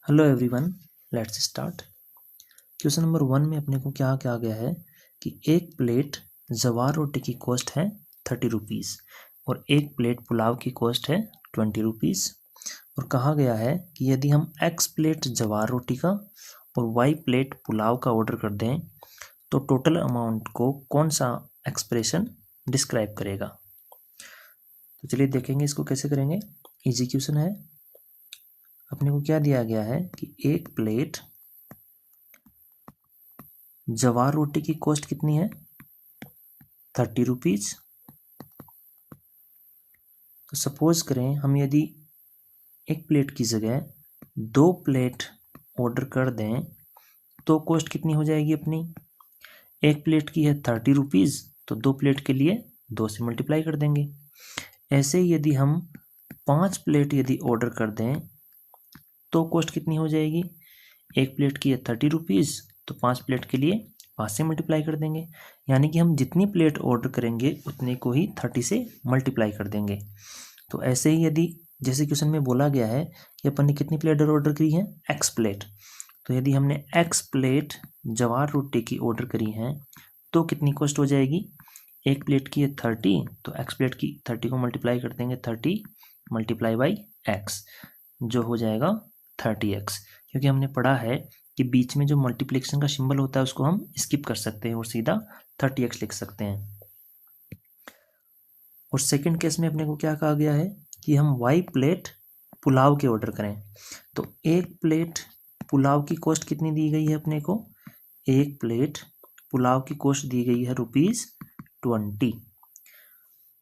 Hello everyone, let's start. Question number 1 में अपने को क्या कहा गया है कि एक प्लेट जवार रोटी की कॉस्ट है 30 रुपीज़ और एक प्लेट पुलाव की कॉस्ट है 20 रुपीज़। और कहा गया है कि यदि हम x प्लेट जवार रोटी का और y प्लेट पुलाव का ऑर्डर कर दें तो टोटल अमाउंट को कौन सा एक्सप्रेशन डिस्क्राइब करेगा। तो चलिए देखेंगे इसको कैसे करेंगे। इजी क्वेश्चन है। अपने को क्या दिया गया है कि एक प्लेट जवार रोटी की कॉस्ट कितनी है 30 रुपीज़। तो सपोज करें हम यदि एक प्लेट की जगह 2 प्लेट ऑर्डर कर दें तो कॉस्ट कितनी हो जाएगी अपनी। एक प्लेट की है 30 रुपीज़ तो 2 प्लेट के लिए 2 से मल्टीप्लाई कर देंगे। ऐसे ही यदि हम 5 प्लेट यदि ऑर्डर कर दें तो कॉस्ट कितनी हो जाएगी। एक प्लेट की है 30 रुपीज़ तो 5 प्लेट के लिए 5 से मल्टीप्लाई कर देंगे। यानी कि हम जितनी प्लेट ऑर्डर करेंगे उतने को ही 30 से मल्टीप्लाई कर देंगे। तो ऐसे ही यदि जैसे क्वेश्चन में बोला गया है कि अपन ने कितनी प्लेट ऑर्डर करी है x प्लेट, तो यदि हमने x प्लेट जवार रोटी की ऑर्डर करी है तो कितनी कॉस्ट हो जाएगी। एक प्लेट की है 30 तो x प्लेट की 30 को मल्टीप्लाई कर देंगे 30 मल्टीप्लाई बाई x जो हो जाएगा 30x। क्योंकि हमने पढ़ा है कि बीच में जो मल्टीप्लिकेशन का सिंबल होता है उसको हम स्किप कर सकते हैं और सीधा 30x लिख सकते हैं। और सेकंड केस में अपने को क्या कहा गया है कि हम y प्लेट पुलाव के ऑर्डर करें तो एक प्लेट पुलाव की कॉस्ट कितनी दी गई है अपने को। एक प्लेट पुलाव की कॉस्ट दी गई है ₹20।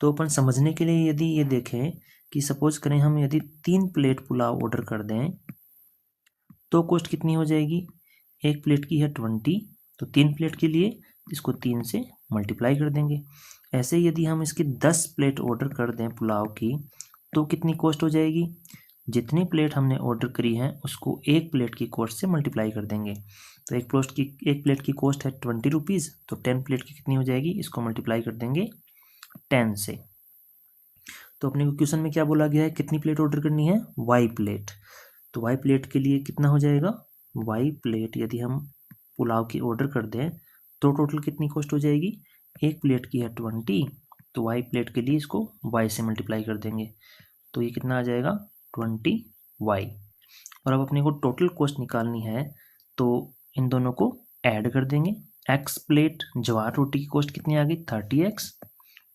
तो अपन समझने के लिए यदि ये देखें कि सपोज करें हम यदि 3 प्लेट पुलाव ऑर्डर कर दें तो कॉस्ट कितनी हो जाएगी। एक प्लेट की है 20 तो 3 प्लेट के लिए इसको 3 से मल्टीप्लाई कर देंगे। ऐसे यदि हम इसकी 10 प्लेट ऑर्डर कर दें पुलाव की तो कितनी कॉस्ट हो जाएगी। जितनी प्लेट हमने ऑर्डर करी है उसको एक प्लेट की कॉस्ट से मल्टीप्लाई कर देंगे। तो एक प्लेट की कॉस्ट है 20 रुपीज़ तो 10 प्लेट की कितनी हो जाएगी, इसको मल्टीप्लाई कर देंगे 10 से। तो अपने को क्वेश्चन में क्या बोला गया है, कितनी प्लेट ऑर्डर करनी है y प्लेट। तो y प्लेट के लिए कितना हो जाएगा, y प्लेट यदि हम पुलाव की ऑर्डर कर दें तो टोटल कितनी कॉस्ट हो जाएगी। एक प्लेट की है 20 तो y प्लेट के लिए इसको y से मल्टीप्लाई कर देंगे तो ये कितना आ जाएगा 20y। और अब अपने को टोटल कॉस्ट निकालनी है तो इन दोनों को ऐड कर देंगे। x प्लेट जवार रोटी की कॉस्ट कितनी आ गई 30x,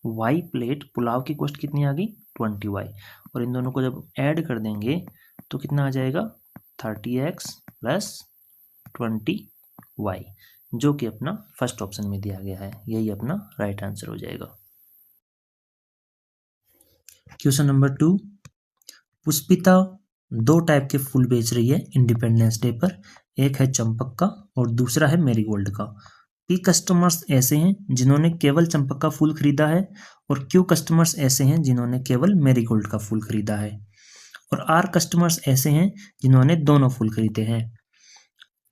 y प्लेट पुलाव की कॉस्ट कितनी आ गई 20y। और इन दोनों को जब ऐड कर देंगे तो कितना आ जाएगा 30x प्लस 20y जो कि अपना फर्स्ट ऑप्शन में दिया गया है। यही अपना राइट आंसर हो जाएगा। क्वेश्चन नंबर 2, पुष्पिता 2 टाइप के फूल बेच रही है इंडिपेंडेंस डे पर। एक है चंपक का और दूसरा है मैरीगोल्ड का। पी कस्टमर्स ऐसे हैं जिन्होंने केवल चंपक का फूल खरीदा है और क्यू कस्टमर्स ऐसे हैं जिन्होंने केवल मैरीगोल्ड का फूल खरीदा है और आर कस्टमर्स ऐसे हैं जिन्होंने दोनों फूल खरीदे हैं।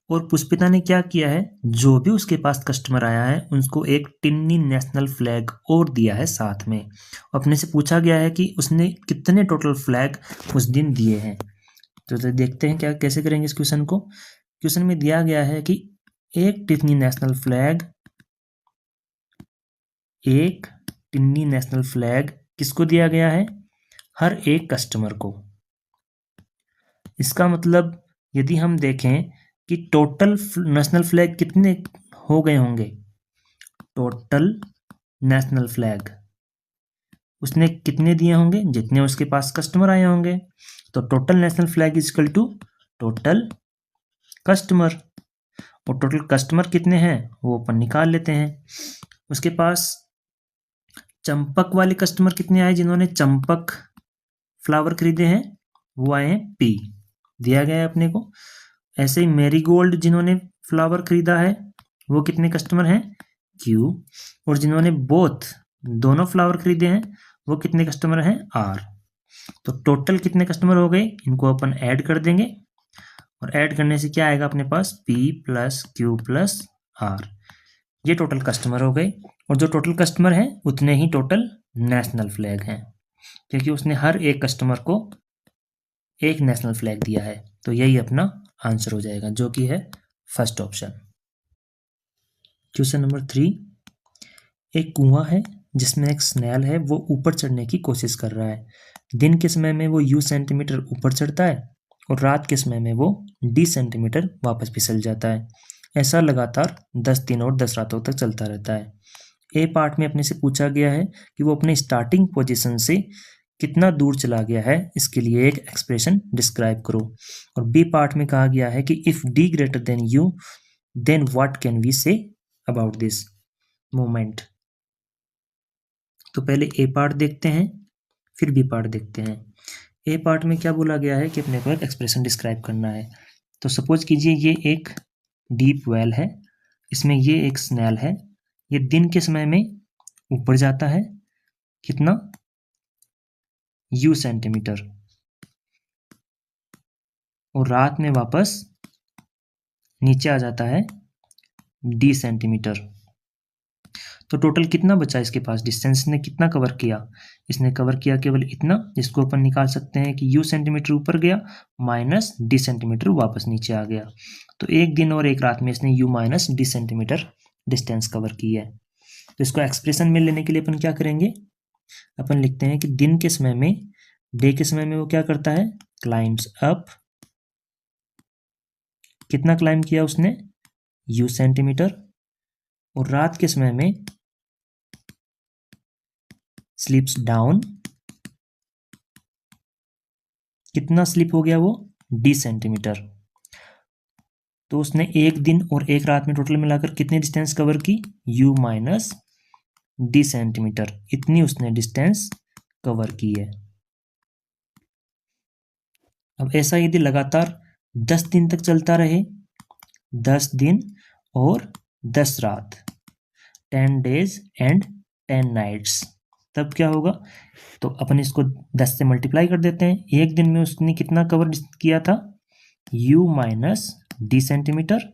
और पुष्पिता ने क्या किया है, जो भी उसके पास कस्टमर आया है उनको एक टिन्नी नेशनल फ्लैग और दिया है साथ में। अपने से पूछा गया है कि उसने कितने टोटल फ्लैग उस दिन दिए हैं। तो देखते हैं क्या कैसे करेंगे इस क्वेश्चन को। क्वेश्चन में दिया गया है कि एक टिन्नी नेशनल फ्लैग किसको दिया गया है, हर एक कस्टमर को। इसका मतलब यदि हम देखें कि टोटल नेशनल फ्लैग कितने हो गए होंगे, टोटल नेशनल फ्लैग उसने कितने दिए होंगे, जितने उसके पास कस्टमर आए होंगे। तो total national flag is equal to total customer. और टोटल कस्टमर कितने हैं वो अपन निकाल लेते हैं। उसके पास चंपक वाले कस्टमर कितने आए, जिन्होंने चंपक फ्लावर खरीदे हैं वो आए हैं P, दिया गया है अपने को। ऐसे ही मैरीगोल्ड जिन्होंने फ्लावर खरीदा है वो कितने कस्टमर हैं Q, और जिन्होंने दोनों फ्लावर खरीदे हैं वो कितने कस्टमर हैं R। तो टोटल कितने कस्टमर हो गए, इनको अपन ऐड कर देंगे और ऐड करने से क्या आएगा अपने पास P plus Q plus R। ये टोटल कस्टमर हो गए और जो टोटल कस्टमर हैं उतने ही टोटल नेशनल फ्लैग हैं, क्योंकि उसने हर एक कस्टमर को एक नेशनल फ्लैग दिया है। तो यही अपना आंसर हो जाएगा, जो कि है फर्स्ट ऑप्शन। क्वेश्चन नंबर 3, एक कुआं है जिसमें एक स्नेल है, वो ऊपर चढ़ने की कोशिश कर रहा है। दिन के समय में वो u सेंटीमीटर ऊपर चढ़ता है और रात के समय में वो d सेंटीमीटर वापस फिसल जाता है। ऐसा लगातार 10 दिन और 10 रातों तक चलता रहता है। ए पार्ट में अपने से पूछा गया है कि वो अपने स्टार्टिंग पोजीशन से कितना दूर चला गया है, इसके लिए एक एक्सप्रेशन डिस्क्राइब करो। और बी पार्ट में कहा गया है कि if d greater than u then what can we say about this moment. तो पहले ए पार्ट देखते हैं, फिर बी पार्ट देखते हैं। ए पार्ट में क्या बोला गया है कि अपने को एक एक्सप्रेशन डिस्क्राइब करना है। तो सपोज कीजिए ये एक डीप वेल है, इसमें ये एक स्नेल है, ये दिन के समय में ऊपर जाता है कितना u सेंटीमीटर और रात में वापस नीचे आ जाता है d सेंटीमीटर। तो टोटल कितना बचा इसके पास, डिस्टेंस ने कितना कवर किया, इसने कवर किया केवल इतना, जिसको अपन निकाल सकते हैं कि u सेंटीमीटर ऊपर गया माइनस d सेंटीमीटर वापस नीचे आ गया। तो एक दिन और एक रात में इसने u minus d centimetre distance cover की है। तो इसको एक्सप्रेशन में लेने के लिए अपन क्या करेंगे, अपन लिखते हैं कि दिन के समय में, डे के समय में वो क्या करता है, क्लाइम्स अप, कितना क्लाइम किया उसने, u सेंटीमीटर, और रात के समय में स्लिप्स डाउन, कितना स्लिप हो गया वो, d सेंटीमीटर। तो उसने एक दिन और एक रात में टोटल मिलाकर कितनी डिस्टेंस कवर की, u माइनस d सेंटीमीटर, इतनी उसने डिस्टेंस कवर की है। अब ऐसा यदि लगातार 10 दिन तक चलता रहे, 10 दिन और 10 रात, 10 डेज एंड 10 नाइट्स, तब क्या होगा, तो अपन इसको 10 से मल्टीप्लाई कर देते हैं। एक दिन में उसने कितना कवर किया था, u माइनस d सेंटीमीटर,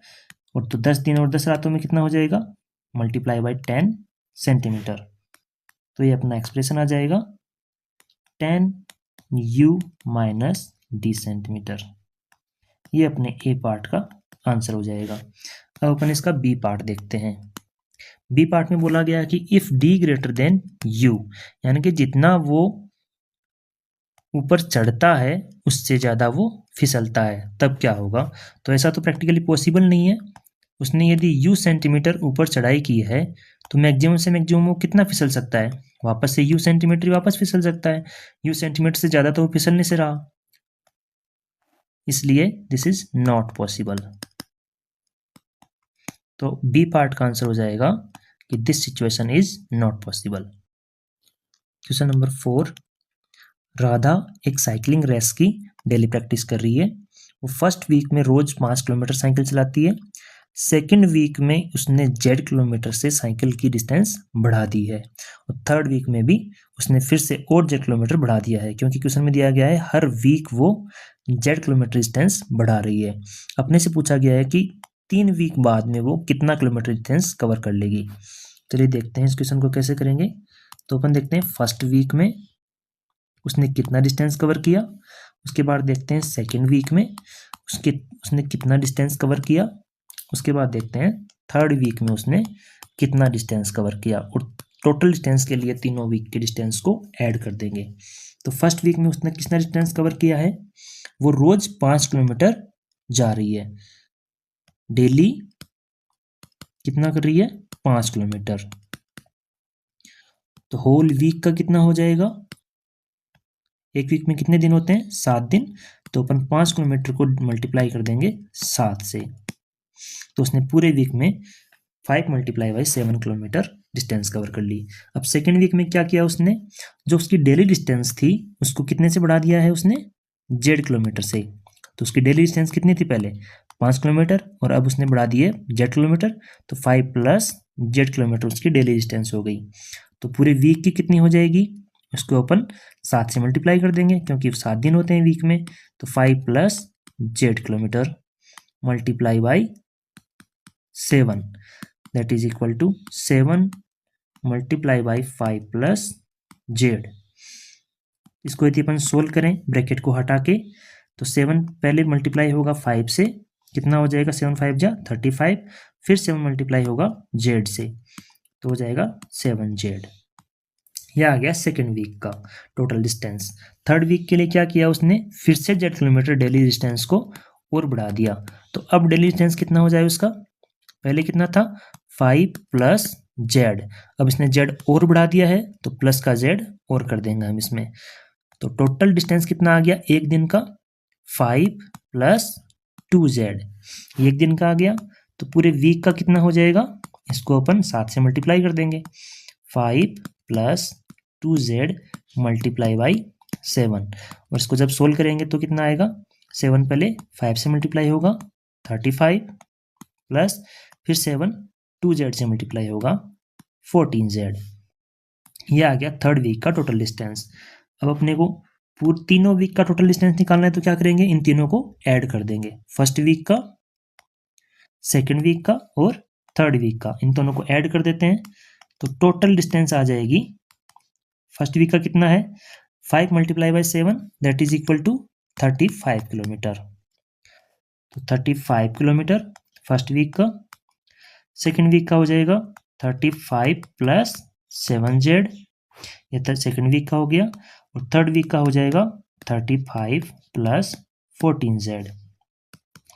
और तो 10 दिन और 10 रातों में कितना हो जाएगा, मल्टीप्लाई बाई 10 सेंटीमीटर। तो ये अपना एक्सप्रेशन आ जाएगा 10 u माइनस d सेंटीमीटर। ये अपने ए पार्ट का आंसर हो जाएगा। अब अपन इसका बी पार्ट देखते हैं। बी पार्ट में बोला गया है कि if d greater than u, यानी कि जितना वो ऊपर चढ़ता है उससे ज़्यादा वो फिसलता है, तब क्या होगा। तो ऐसा तो प्रैक्टिकली पॉसिबल नहीं है। उसने यदि u सेंटीमीटर ऊपर चढ़ाई की है तो मैक्सिमम से मैक्सिमम वो कितना फिसल सकता है, वापस से u सेंटीमीटर वापस फिसल सकता है। u सेंटीमीटर से ज़्यादा तो वो फिसलने से रहा, इसलिए दिस इज नॉट पॉसिबल। तो बी पार्ट का आंसर हो जाएगा कि this situation is not possible. Question number 4, Radha एक साइकिलिंग रेस की डेली प्रैक्टिस कर रही है। वो फर्स्ट वीक में रोज 5 किलोमीटर साइकिल चलाती है। सेकेंड वीक में उसने जेड किलोमीटर से साइकिल की डिस्टेंस बढ़ा दी है, और थर्ड वीक में भी उसने फिर से और जेड किलोमीटर बढ़ा दिया है, क्योंकि क्वेश्चन में दिया गया है हर वीक वो जेड किलोमीटर डिस्टेंस बढ़ा रही है। अपने से पूछा गया है कि 3 वीक बाद में वो कितना किलोमीटर डिस्टेंस कवर कर लेगी। चलिए देखते हैं इस क्वेश्चन को कैसे करेंगे। तो अपन देखते हैं फर्स्ट वीक में उसने कितना डिस्टेंस कवर किया, उसके बाद देखते हैं सेकेंड वीक में उसने कितना डिस्टेंस कवर किया, उसके बाद देखते हैं थर्ड वीक में उसने कितना डिस्टेंस कवर किया, और टोटल डिस्टेंस के लिए तीनों वीक के डिस्टेंस को ऐड कर देंगे। तो फर्स्ट वीक में उसने कितना डिस्टेंस कवर किया है, वो रोज 5 किलोमीटर जा रही है, डेली कितना कर रही है, 5 किलोमीटर। तो होल वीक का कितना हो जाएगा, एक वीक में कितने दिन होते हैं, 7 दिन। तो अपन 5 किलोमीटर को मल्टीप्लाई कर देंगे 7 से, तो उसने पूरे वीक में 5 multiply by 7 kilometre distance cover कर ली। अब सेकेंड वीक में क्या किया उसने, जो उसकी डेली डिस्टेंस थी उसको कितने से बढ़ा दिया है उसने, जेड किलोमीटर से। तो उसकी डेली डिस्टेंस कितनी थी पहले, 5 किलोमीटर, और अब उसने बढ़ा दिए जेड किलोमीटर, तो 5 प्लस जेड किलोमीटर उसकी डेली डिस्टेंस हो गई। तो पूरे वीक की कितनी हो जाएगी, उसको अपन 7 से मल्टीप्लाई कर देंगे, क्योंकि 7 दिन होते हैं वीक में। तो 5 plus Z kilometre multiply by 7, that is equal to 7 multiply by 5 plus Z. इसको यदि अपन सोल्व करें ब्रैकेट को हटा के, तो 7 पहले मल्टीप्लाई होगा 5 से, कितना हो जाएगा, 7 5 जा 35, फिर 7 मल्टीप्लाई होगा जेड से तो हो जाएगा 7z। यह आ गया सेकेंड वीक का टोटल डिस्टेंस। थर्ड वीक के लिए क्या किया उसने, फिर से जेड किलोमीटर डेली डिस्टेंस को और बढ़ा दिया। तो अब डेली डिस्टेंस कितना हो जाए उसका, पहले कितना था 5 प्लस जेड, अब इसने जेड और बढ़ा दिया है तो प्लस का जेड और कर देंगे हम इसमें। तो टोटल डिस्टेंस कितना आ गया एक दिन का, 5 प्लस 2z, एक दिन का आ गया। तो पूरे वीक का कितना हो जाएगा, इसको अपन 7 से मल्टीप्लाई कर देंगे, 5 प्लस 2z मल्टीप्लाई बाई 7, और इसको जब सोल्व करेंगे तो कितना आएगा, 7 पहले 5 से मल्टीप्लाई होगा 35 प्लस फिर 7 2z से मल्टीप्लाई होगा 14z। यह आ गया थर्ड वीक का टोटल डिस्टेंस। अब अपने को पूरे तीनों वीक का टोटल डिस्टेंस निकालना है तो क्या करेंगे, इन तीनों को ऐड कर देंगे, फर्स्ट वीक का, सेकेंड वीक का और थर्ड वीक का, इन दोनों को ऐड कर देते हैं। तो टोटल डिस्टेंस आ जाएगी, फर्स्ट वीक का कितना है 5 multiply by 7 that is equal to 35 kilometre. तो 35 किलोमीटर फर्स्ट वीक का, सेकेंड वीक का हो जाएगा 35 प्लस 7z, ये सेकेंड वीक का हो गया, और थर्ड वीक का हो जाएगा 35 प्लस 14z।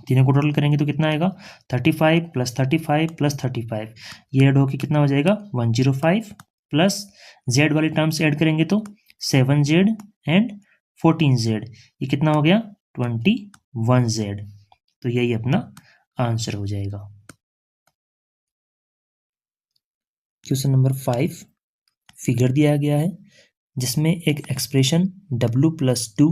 तीनों को टोटल करेंगे तो कितना आएगा 35 प्लस 35 प्लस 35, ये ऐड होकर कितना हो जाएगा 105, प्लस z वाली टर्म्स ऐड करेंगे तो 7z एंड 14z, ये कितना हो गया 21z। तो यही अपना आंसर हो जाएगा। क्वेश्चन नंबर 5 फिगर दिया गया है जिसमें एक एक्सप्रेशन w प्लस 2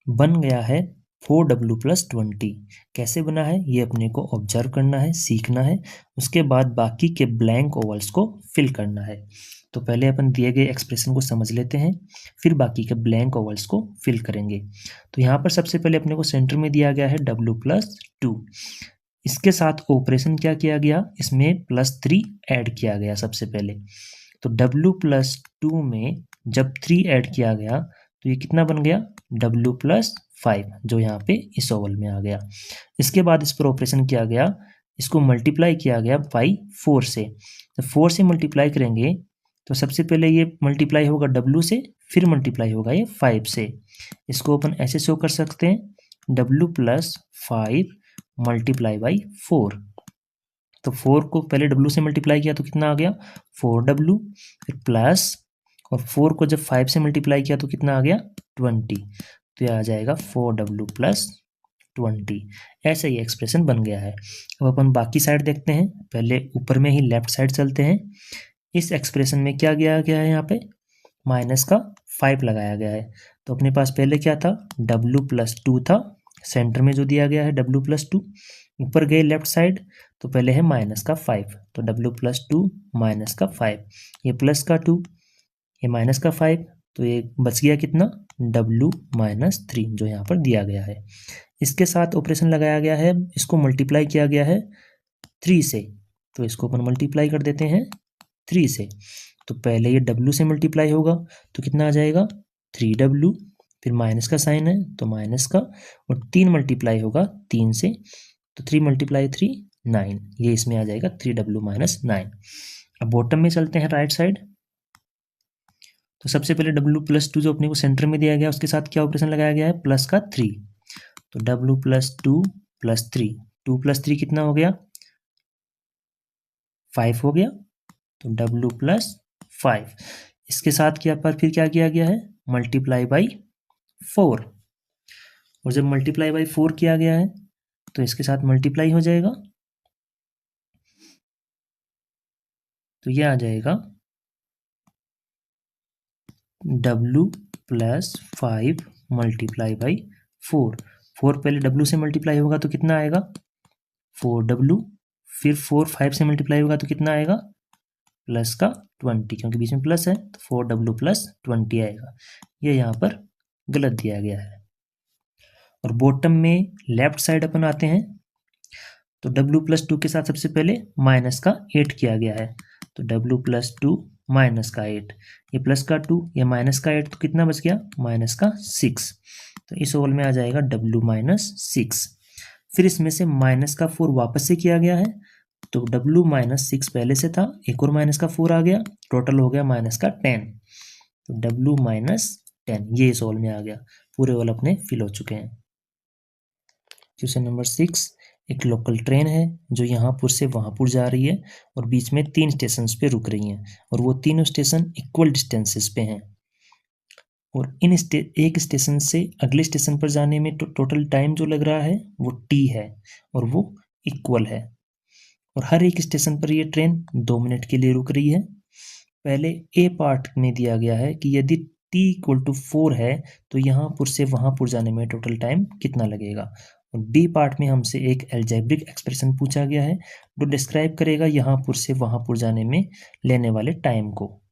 बन गया है 4w प्लस 20। कैसे बना है ये अपने को ऑब्जर्व करना है, सीखना है, उसके बाद बाकी के ब्लैंक ओवल्स को फिल करना है। तो पहले अपन दिए गए एक्सप्रेशन को समझ लेते हैं, फिर बाकी के ब्लैंक ओवल्स को फिल करेंगे। तो यहाँ पर सबसे पहले अपने को सेंटर में दिया गया है w प्लस 2, इसके साथ ऑपरेशन क्या किया गया, इसमें +3 ऐड किया गया सबसे पहले। तो w प्लस 2 में जब 3 ऐड किया गया तो ये कितना बन गया w प्लस 5, जो यहाँ पे इस ओवल में आ गया। इसके बाद इस पर ऑपरेशन किया गया, इसको मल्टीप्लाई किया गया बाई 4 से। तो 4 से मल्टीप्लाई करेंगे तो सबसे पहले ये मल्टीप्लाई होगा w से, फिर मल्टीप्लाई होगा ये 5 से। इसको अपन ऐसे शो कर सकते हैं w प्लस 5 मल्टीप्लाई बाई 4। तो 4 को पहले w से मल्टीप्लाई किया तो कितना आ गया 4w, फिर प्लस, और 4 को जब 5 से मल्टीप्लाई किया तो कितना आ गया 20, तो यह आ जाएगा 4w प्लस 20। ऐसा ही एक्सप्रेशन बन गया है। अब अपन बाकी साइड देखते हैं, पहले ऊपर में ही लेफ्ट साइड चलते हैं। इस एक्सप्रेशन में क्या गया है, यहाँ पे माइनस का 5 लगाया गया है। तो अपने पास पहले क्या था w प्लस 2 था, सेंटर में जो दिया गया है w प्लस 2, ऊपर गए लेफ्ट साइड तो पहले है माइनस का 5, तो w प्लस 2 माइनस का 5, ये प्लस का 2, ये माइनस का 5, तो ये बच गया कितना w माइनस 3 जो यहाँ पर दिया गया है। इसके साथ ऑपरेशन लगाया गया है, इसको मल्टीप्लाई किया गया है 3 से, तो इसको अपन मल्टीप्लाई कर देते हैं 3 से। तो पहले ये w से मल्टीप्लाई होगा तो कितना आ जाएगा 3w, फिर माइनस का साइन है तो माइनस का, और 3 मल्टीप्लाई होगा 3 से, तो 3 मल्टीप्लाई 3 9, ये इसमें आ जाएगा 3w माइनस 9। अब बॉटम में चलते हैं राइट साइड। तो सबसे पहले w प्लस 2 जो अपने को सेंटर में दिया गया उसके साथ क्या ऑपरेशन लगाया गया है प्लस का 3, तो w प्लस 2 प्लस 3, 2 प्लस 3 कितना हो गया 5 हो गया, तो w प्लस 5। इसके साथ क्या पर फिर क्या किया गया है मल्टीप्लाई बाई 4, और जब मल्टीप्लाई बाई 4 किया गया है तो इसके साथ मल्टीप्लाई हो जाएगा, तो यह आ जाएगा w प्लस 5 मल्टीप्लाई बाई 4। 4 पहले w से मल्टीप्लाई होगा तो कितना आएगा 4w, फिर 4 5 से मल्टीप्लाई होगा तो कितना आएगा प्लस का 20, क्योंकि बीच में प्लस है तो 4w प्लस 20 आएगा। ये यहाँ पर गलत दिया गया है। और बॉटम में लेफ्ट साइड अपन आते हैं, तो w प्लस 2 के साथ सबसे पहले माइनस का 8 किया गया है, तो w प्लस 2 माइनस का 8, ये प्लस का 2, ये माइनस का 8, तो कितना बच गया माइनस का 6, तो इस ओवल में आ जाएगा w माइनस 6। फिर इसमें से -4 वापस से किया गया है, तो W-6 पहले से था, एक और -4 आ गया, टोटल हो गया -10। तो W-10 ये सॉल्व में आ गया, पूरे वाले अपने फिल हो चुके हैं। क्वेश्चन नंबर 6, एक लोकल ट्रेन है जो यहाँपुर से वहाँपुर जा रही है और बीच में 3 स्टेशन पे रुक रही हैं और वो तीनों स्टेशन इक्वल डिस्टेंसेस पे हैं और एक स्टेशन से अगले स्टेशन पर जाने में टोटल टाइम जो लग रहा है वो T है और वो इक्वल है और हर एक स्टेशन पर ये ट्रेन 2 मिनट के लिए रुक रही है। पहले ए पार्ट में दिया गया है कि यदि T = 4 है तो यहाँपुर से वहाँपुर जाने में टोटल टाइम कितना लगेगा, और बी पार्ट में हमसे एक अलजेब्रिक एक्सप्रेशन पूछा गया है जो डिस्क्राइब करेगा यहाँपुर से वहाँपुर जाने में लेने वाले टाइम को।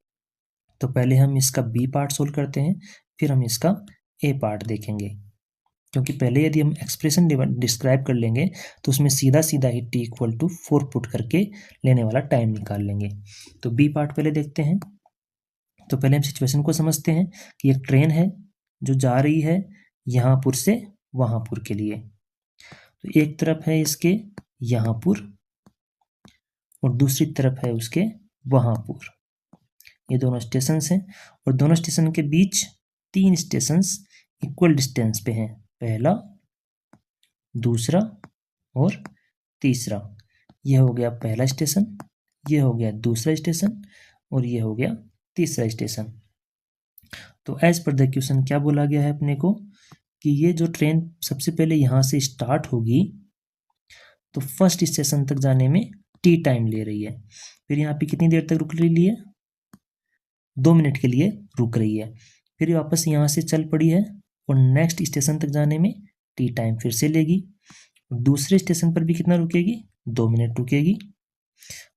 तो पहले हम इसका बी पार्ट सोल्व करते हैं, फिर हम इसका ए पार्ट देखेंगे, क्योंकि पहले यदि हम एक्सप्रेशन डिस्क्राइब कर लेंगे तो उसमें सीधा सीधा ही T = 4 पुट करके लेने वाला टाइम निकाल लेंगे। तो बी पार्ट पहले देखते हैं। तो पहले हम सिचुएशन को समझते हैं कि एक ट्रेन है जो जा रही है यहाँपुर से वहाँपुर के लिए। तो एक तरफ है इसके यहाँपुर और दूसरी तरफ है उसके वहाँपुर, ये दोनों स्टेशन हैं और दोनों स्टेशन के बीच 3 स्टेशन इक्वल डिस्टेंस पे हैं, पहला, दूसरा और तीसरा। ये हो गया पहला स्टेशन, ये हो गया दूसरा स्टेशन और ये हो गया तीसरा स्टेशन। तो एज पर द क्वेश्चन क्या बोला गया है अपने को कि ये जो ट्रेन सबसे पहले यहाँ से स्टार्ट होगी तो फर्स्ट स्टेशन तक जाने में T टाइम ले रही है, फिर यहाँ पे कितनी देर तक रुक रही है, 2 मिनट के लिए रुक रही है, फिर वापस यहाँ से चल पड़ी है और नेक्स्ट स्टेशन तक जाने में T टाइम फिर से लेगी, दूसरे स्टेशन पर भी कितना रुकेगी, 2 मिनट रुकेगी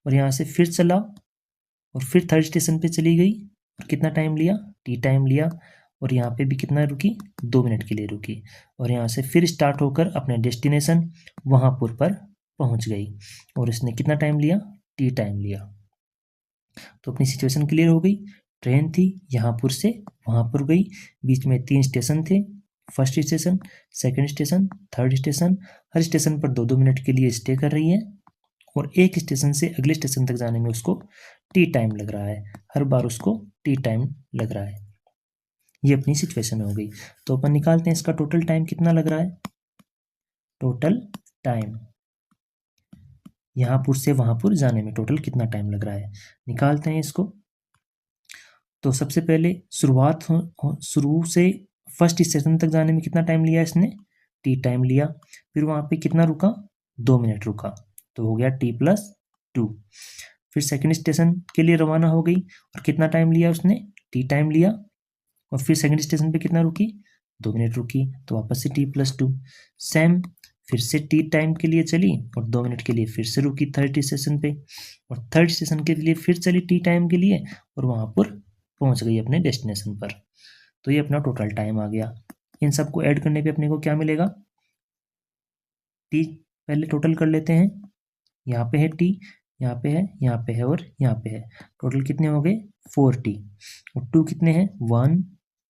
और यहाँ से फिर चला और फिर थर्ड स्टेशन पे चली गई और कितना टाइम लिया, T टाइम लिया और यहाँ पे भी कितना रुकी, 2 मिनट के लिए रुकी और यहाँ से फिर स्टार्ट होकर अपने डेस्टिनेशन वहाँपुर पर पहुँच गई और इसने कितना टाइम लिया, T टाइम लिया। तो अपनी सिचुएशन क्लियर हो गई। ट्रेन थी यहाँपुर से वहाँपुर गई, बीच में 3 स्टेशन थे, first station, second station, third station, हर स्टेशन पर 2-2 मिनट के लिए स्टे कर रही है और एक स्टेशन से अगले स्टेशन तक जाने में उसको T टाइम लग रहा है, हर बार उसको T टाइम लग रहा है। ये अपनी सिचुएशन हो गई। तो अपन निकालते हैं इसका टोटल टाइम कितना लग रहा है। टोटल टाइम यहाँपुर से वहाँपुर जाने में टोटल कितना टाइम लग रहा है, निकालते हैं इसको। तो सबसे पहले शुरू से फर्स्ट स्टेशन तक जाने में कितना टाइम लिया इसने, T टाइम लिया, फिर वहाँ पे कितना रुका, 2 मिनट रुका, तो हो गया T+2। फिर सेकंड स्टेशन के लिए रवाना हो गई और कितना टाइम लिया उसने, T टाइम लिया और फिर सेकंड स्टेशन पे कितना रुकी, 2 मिनट रुकी, तो वापस से T+2। सेम फिर से T टाइम के लिए चली और 2 मिनट के लिए फिर से रुकी थर्ड स्टेशन पे और थर्ड स्टेशन के लिए फिर चली T टाइम के लिए और वहाँ पर पहुँच गई अपने डेस्टिनेशन पर। तो ये अपना टोटल टाइम आ गया। इन सबको ऐड करने पे अपने को क्या मिलेगा, T पहले टोटल कर लेते हैं, यहाँ पे है T, यहाँ पे है, यहाँ पे है और यहाँ पे है, टोटल कितने हो गए 4T और 2 कितने हैं 1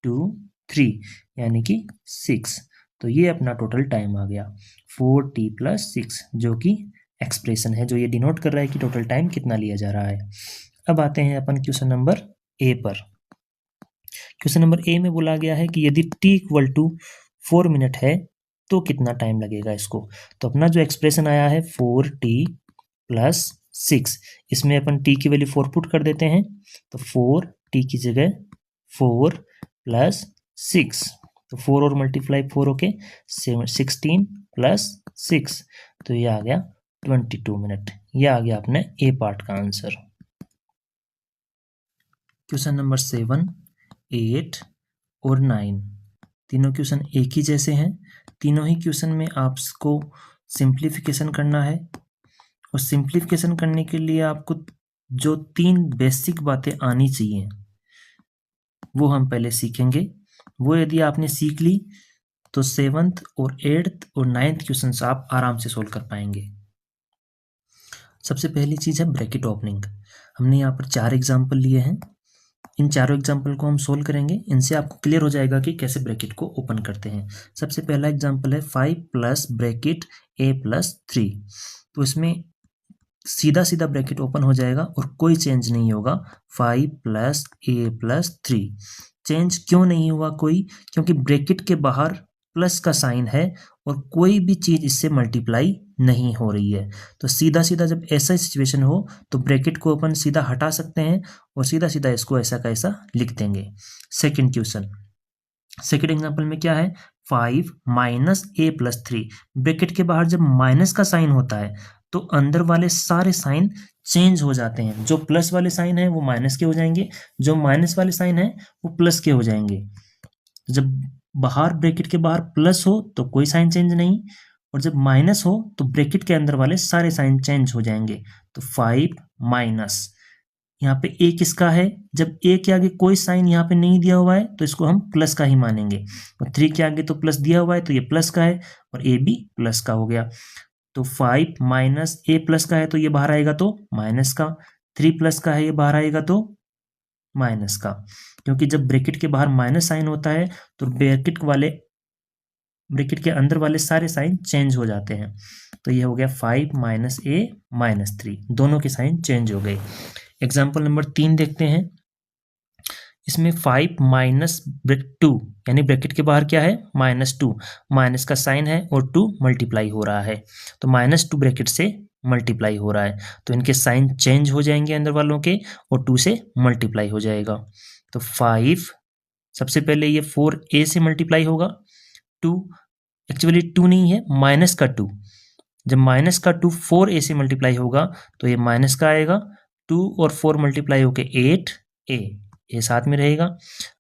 2 3 यानी कि 6। तो ये अपना टोटल टाइम आ गया 4T+6, जो कि एक्सप्रेशन है जो ये डिनोट कर रहा है कि टोटल टाइम कितना लिया जा रहा है। अब आते हैं अपन क्वेश्चन नंबर ए पर। क्वेश्चन नंबर ए में बोला गया है कि यदि T = 4 मिनट है तो कितना टाइम लगेगा इसको। तो अपना जो एक्सप्रेशन आया है 4T+6, इसमें अपन T की वैल्यू 4 पुट कर देते हैं, तो 4T की जगह 4+6, तो 4 और मल्टीप्लाई 4 होके 16+6, तो ये आ गया 22 मिनट। ये आ गया अपने ए पार्ट का आंसर। क्वेश्चन नंबर 7, 8 और 9 तीनों क्वेश्चन एक ही जैसे हैं। तीनों ही क्वेश्चन में आपको सिंप्लीफिकेशन करना है और सिंप्लीफिकेशन करने के लिए आपको जो 3 बेसिक बातें आनी चाहिए वो हम पहले सीखेंगे। वो यदि आपने सीख ली तो 7th और 8th और 9th क्वेश्चंस आप आराम से सोल्व कर पाएंगे। सबसे पहली चीज़ है ब्रैकेट ओपनिंग। हमने यहाँ पर 4 एग्जाम्पल लिए हैं इन चारों एग्जाम्पल को हम सोल्व करेंगे। इनसे आपको क्लियर हो जाएगा कि कैसे ब्रैकेट को ओपन करते हैं। सबसे पहला एग्जाम्पल है 5 प्लस ब्रैकेट a प्लस 3। तो इसमें सीधा सीधा ब्रैकेट ओपन हो जाएगा और कोई चेंज नहीं होगा। 5 प्लस a प्लस 3 चेंज क्यों नहीं हुआ कोई? क्योंकि ब्रैकेट के बाहर प्लस का साइन है और कोई भी चीज़ इससे मल्टीप्लाई नहीं हो रही है। तो सीधा सीधा जब ऐसा सिचुएशन हो तो ब्रैकेट को अपन सीधा हटा सकते हैं और सीधा सीधा इसको ऐसा का ऐसा लिख देंगे। सेकंड क्वेश्चन, सेकंड एग्जांपल में क्या है? 5 माइनस a प्लस 3। ब्रैकेट के बाहर जब माइनस का साइन होता है तो अंदर वाले सारे साइन चेंज हो जाते हैं। जो प्लस वाले साइन है वो माइनस के हो जाएंगे, जो माइनस वाले साइन है वो प्लस के हो जाएंगे। जब बाहर ब्रैकेट के बाहर प्लस हो तो कोई साइन चेंज नहीं, और जब माइनस हो तो ब्रैकेट के अंदर वाले सारे साइन चेंज हो जाएंगे। तो 5 माइनस, यहाँ पे a किसका है? जब a के आगे कोई साइन यहाँ पे नहीं दिया हुआ है तो इसको हम प्लस का ही मानेंगे, और 3 के आगे तो प्लस दिया हुआ है तो ये प्लस का है और a भी प्लस का हो गया। तो 5 माइनस a प्लस का है तो ये बाहर आएगा तो माइनस का, 3 प्लस का है ये बाहर आएगा तो माइनस का। क्योंकि जब ब्रैकेट के बाहर माइनस साइन होता है तो ब्रैकेट के अंदर वाले सारे साइन चेंज हो जाते हैं। तो ये हो गया 5 माइनस a माइनस 3, दोनों के साइन चेंज हो गए। एग्जाम्पल नंबर 3 देखते हैं। इसमें 5 माइनस 2, यानी ब्रैकेट के बाहर क्या है? -2, माइनस का साइन है और 2 मल्टीप्लाई हो रहा है, तो -2 ब्रैकेट से मल्टीप्लाई हो रहा है, तो इनके साइन चेंज हो जाएंगे अंदर वालों के और 2 से मल्टीप्लाई हो जाएगा। तो 5, सबसे पहले ये 4a से मल्टीप्लाई होगा, 2 एक्चुअली 2 नहीं है, माइनस का 2। जब माइनस का 2 4a से मल्टीप्लाई होगा तो ये माइनस का आएगा, 2 और 4 मल्टीप्लाई होके 8a, ये साथ में रहेगा।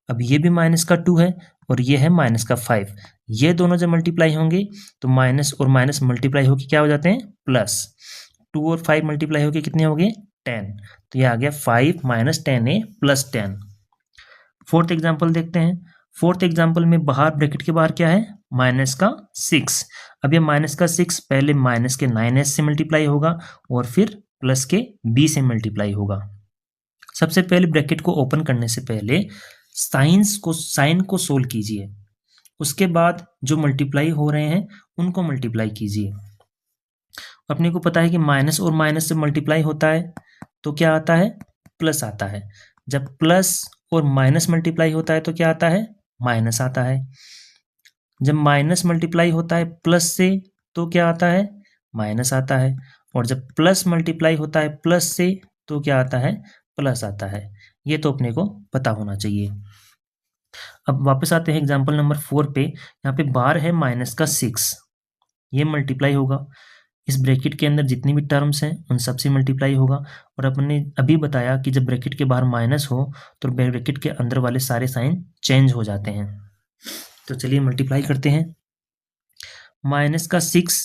अब ये भी माइनस का 2 है और ये है माइनस का 5, ये दोनों जब मल्टीप्लाई होंगे तो माइनस और माइनस मल्टीप्लाई होके क्या हो जाते हैं? प्लस। 2 और 5 मल्टीप्लाई होके कितने हो गए? 10, तो ये आ गया 5 minus 10a plus 10। Fourth example देखते हैं। फोर्थ एग्जाम्पल में बाहर ब्रैकेट के बाहर क्या है? माइनस का 6। अब ये माइनस का 6 पहले माइनस के 9s से मल्टीप्लाई होगा और फिर प्लस के b से मल्टीप्लाई होगा। सबसे पहले ब्रैकेट को ओपन करने से पहले साइन को सोल्व कीजिए, उसके बाद जो मल्टीप्लाई हो रहे हैं उनको मल्टीप्लाई कीजिए। अपने को पता है कि माइनस और माइनस से मल्टीप्लाई होता है तो क्या आता है? प्लस आता है। जब प्लस और माइनस मल्टीप्लाई होता है तो क्या आता है? माइनस आता है। जब माइनस मल्टीप्लाई होता है प्लस से तो क्या आता है? माइनस आता है। और जब प्लस मल्टीप्लाई होता है प्लस से तो क्या आता है? प्लस आता है। ये तो अपने को पता होना चाहिए। अब वापस आते हैं एग्जाम्पल नंबर 4 पे। यहाँ पे बार है माइनस का 6, ये मल्टीप्लाई होगा, इस ब्रैकेट के अंदर जितनी भी टर्म्स हैं उन सबसे मल्टीप्लाई होगा। और अपने अभी बताया कि जब ब्रैकेट के बाहर माइनस हो तो ब्रैकेट के अंदर वाले सारे साइन चेंज हो जाते हैं। तो चलिए मल्टीप्लाई करते हैं। माइनस का 6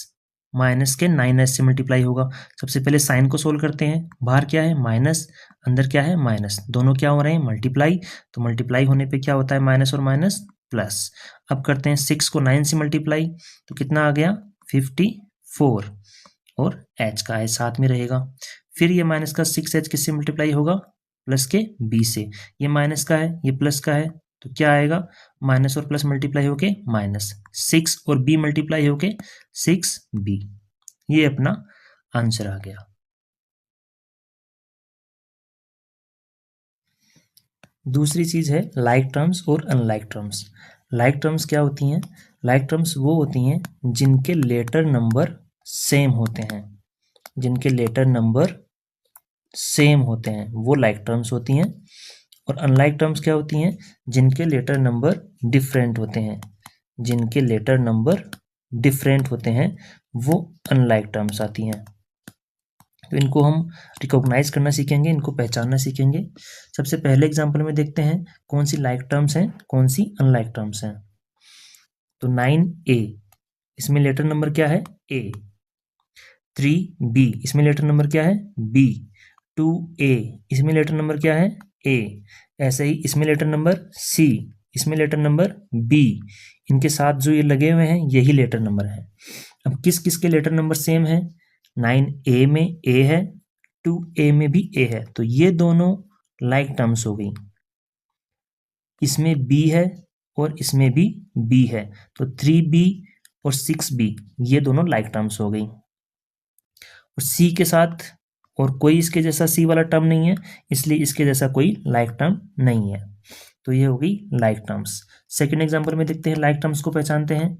माइनस के 9s से मल्टीप्लाई होगा। सबसे पहले साइन को सोल्व करते हैं। बाहर क्या है? माइनस, अंदर क्या है? माइनस, दोनों क्या हो रहे हैं? मल्टीप्लाई। तो मल्टीप्लाई होने पे क्या होता है? माइनस और माइनस प्लस। अब करते हैं 6 को 9 से मल्टीप्लाई, तो कितना आ गया? 54, और h का h साथ में रहेगा। फिर ये माइनस का 6h किससे मल्टीप्लाई होगा? प्लस के b से। ये माइनस का है, ये प्लस का है, तो क्या आएगा? माइनस और प्लस मल्टीप्लाई होके माइनस, 6 और b मल्टीप्लाई होके 6b। ये अपना आंसर आ गया। दूसरी चीज है लाइक टर्म्स और अनलाइक टर्म्स। लाइक टर्म्स क्या होती हैं? लाइक टर्म्स वो होती हैं जिनके लेटर नंबर सेम होते हैं, जिनके लेटर नंबर सेम होते हैं वो लाइक टर्म्स होती हैं। और अनलाइक टर्म्स क्या होती हैं? जिनके लेटर नंबर डिफरेंट होते हैं, जिनके लेटर नंबर डिफरेंट होते हैं वो अनलाइक टर्म्स आती हैं। तो इनको हम रिकॉग्नाइज करना सीखेंगे, इनको पहचानना सीखेंगे। सबसे पहले एग्जांपल में देखते हैं कौन सी लाइक टर्म्स हैं, कौन सी अनलाइक टर्म्स हैं। तो 9a, इसमें लेटर नंबर क्या है? a। 3b, इसमें लेटर नंबर क्या है? b। 2a, इसमें लेटर नंबर क्या है? a। ऐसे ही इसमें लेटर नंबर c, इसमें लेटर नंबर b। इनके साथ जो ये लगे हुए हैं यही लेटर नंबर है। अब किस किस के लेटर नंबर सेम है? 9a में a है, 2a में भी a है, तो ये दोनों लाइक टर्म्स हो गई। इसमें b है और इसमें भी b है, तो 3b और 6b ये दोनों लाइक टर्म्स हो गई। और c के साथ और कोई इसके जैसा c वाला टर्म नहीं है, इसलिए इसके जैसा कोई लाइक टर्म नहीं है, तो ये हो गई लाइक टर्म्स। सेकेंड एग्जाम्पल में देखते हैं, लाइक टर्म्स को पहचानते हैं।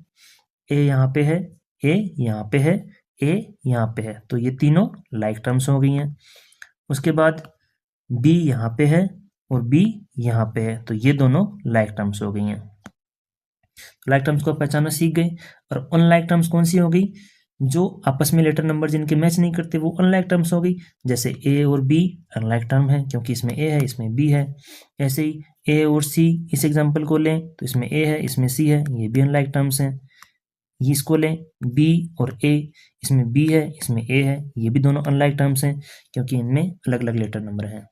ए यहाँ पे है, ए यहाँ पे है, ए यहाँ पे है, तो ये तीनों लाइक टर्म्स हो गई हैं। उसके बाद बी यहाँ पे है और बी यहाँ पे है, तो ये दोनों लाइक टर्म्स हो गई हैं। लाइक टर्म्स को पहचानना सीख गए। और अनलाइक टर्म्स कौन सी हो गई? जो आपस में लेटर नंबर जिनके मैच नहीं करते वो अनलाइक टर्म्स हो गई। जैसे ए और बी अनलाइक टर्म है, क्योंकि इसमें ए है इसमें बी है। ऐसे ही ए और सी, इस एग्जाम्पल को लें तो इसमें ए है इसमें सी है, ये भी अनलाइक टर्म्स हैं। ये इसको लें बी और ए, इसमें बी है इसमें ए है, ये भी दोनों अनलाइक टर्म्स हैं, क्योंकि इनमें अलग अलग लेटर नंबर हैं।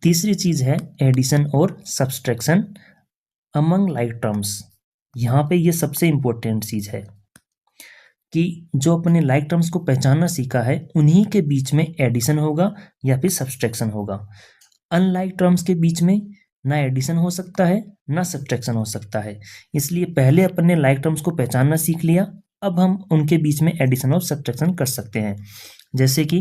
तीसरी चीज है एडिशन और सब्सट्रैक्शन अमंग लाइक टर्म्स। यहाँ पे ये सबसे इंपॉर्टेंट चीज है कि जो अपने लाइक टर्म्स को पहचानना सीखा है उन्हीं के बीच में एडिशन होगा या फिर सब्सट्रैक्शन होगा। अनलाइक टर्म्स के बीच में ना एडिशन हो सकता है ना सब्सट्रैक्शन हो सकता है, इसलिए पहले अपन ने लाइक टर्म्स को पहचानना सीख लिया, अब हम उनके बीच में एडिशन और सब्सट्रैक्शन कर सकते हैं। जैसे कि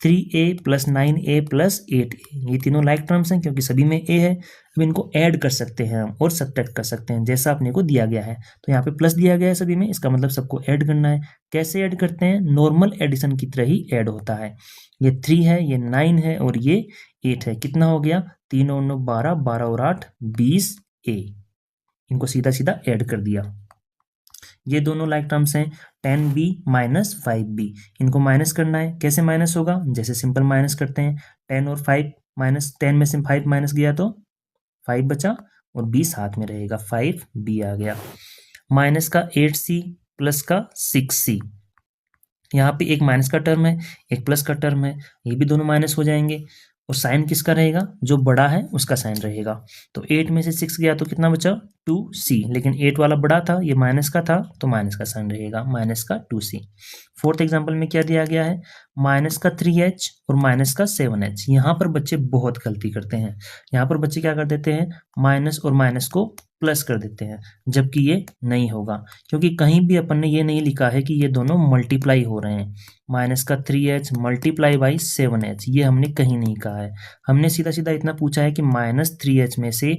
3a + 9a + 8a, ये तीनों लाइक टर्म्स हैं क्योंकि सभी में a है। अब इनको ऐड कर सकते हैं हम और सब्ट्रैक्ट कर सकते हैं, जैसा अपने को दिया गया है। तो यहाँ पे प्लस दिया गया है सभी में, इसका मतलब सबको ऐड करना है। कैसे ऐड करते हैं? नॉर्मल एडिशन की तरह ही ऐड होता है। ये 3 है, ये 9 है और ये 8 है। कितना हो गया? 3 और 9 12, 12 और 8 20a। इनको सीधा सीधा ऐड कर दिया। ये दोनों लाइक टर्म्स हैं 10b - 5b। इनको माइनस करना है, कैसे माइनस होगा? जैसे सिंपल माइनस करते हैं, 10 और 5 माइनस 10 में से 5 माइनस गया तो 5 बचा और b साथ में रहेगा, 5b आ गया। माइनस का 8c प्लस का 6c, यहाँ पे एक माइनस का टर्म है एक प्लस का टर्म है, ये भी दोनों माइनस हो जाएंगे। और साइन किसका रहेगा? जो बड़ा है उसका साइन रहेगा। तो 8 में से 6 गया तो कितना बचा? 2c, लेकिन 8 वाला बड़ा था, ये माइनस का था, तो माइनस का साइन रहेगा, माइनस का 2c। फोर्थ एग्जाम्पल में क्या दिया गया है? माइनस का 3h और माइनस का 7h। यहाँ पर बच्चे बहुत गलती करते हैं। यहाँ पर बच्चे क्या कर देते हैं? माइनस और माइनस को प्लस कर देते हैं, जबकि ये नहीं होगा, क्योंकि कहीं भी अपन ने ये नहीं लिखा है कि ये दोनों मल्टीप्लाई हो रहे हैं। माइनस का 3h मल्टीप्लाई बाई 7h, ये हमने कहीं नहीं कहा है। हमने सीधा सीधा इतना पूछा है कि -3h में से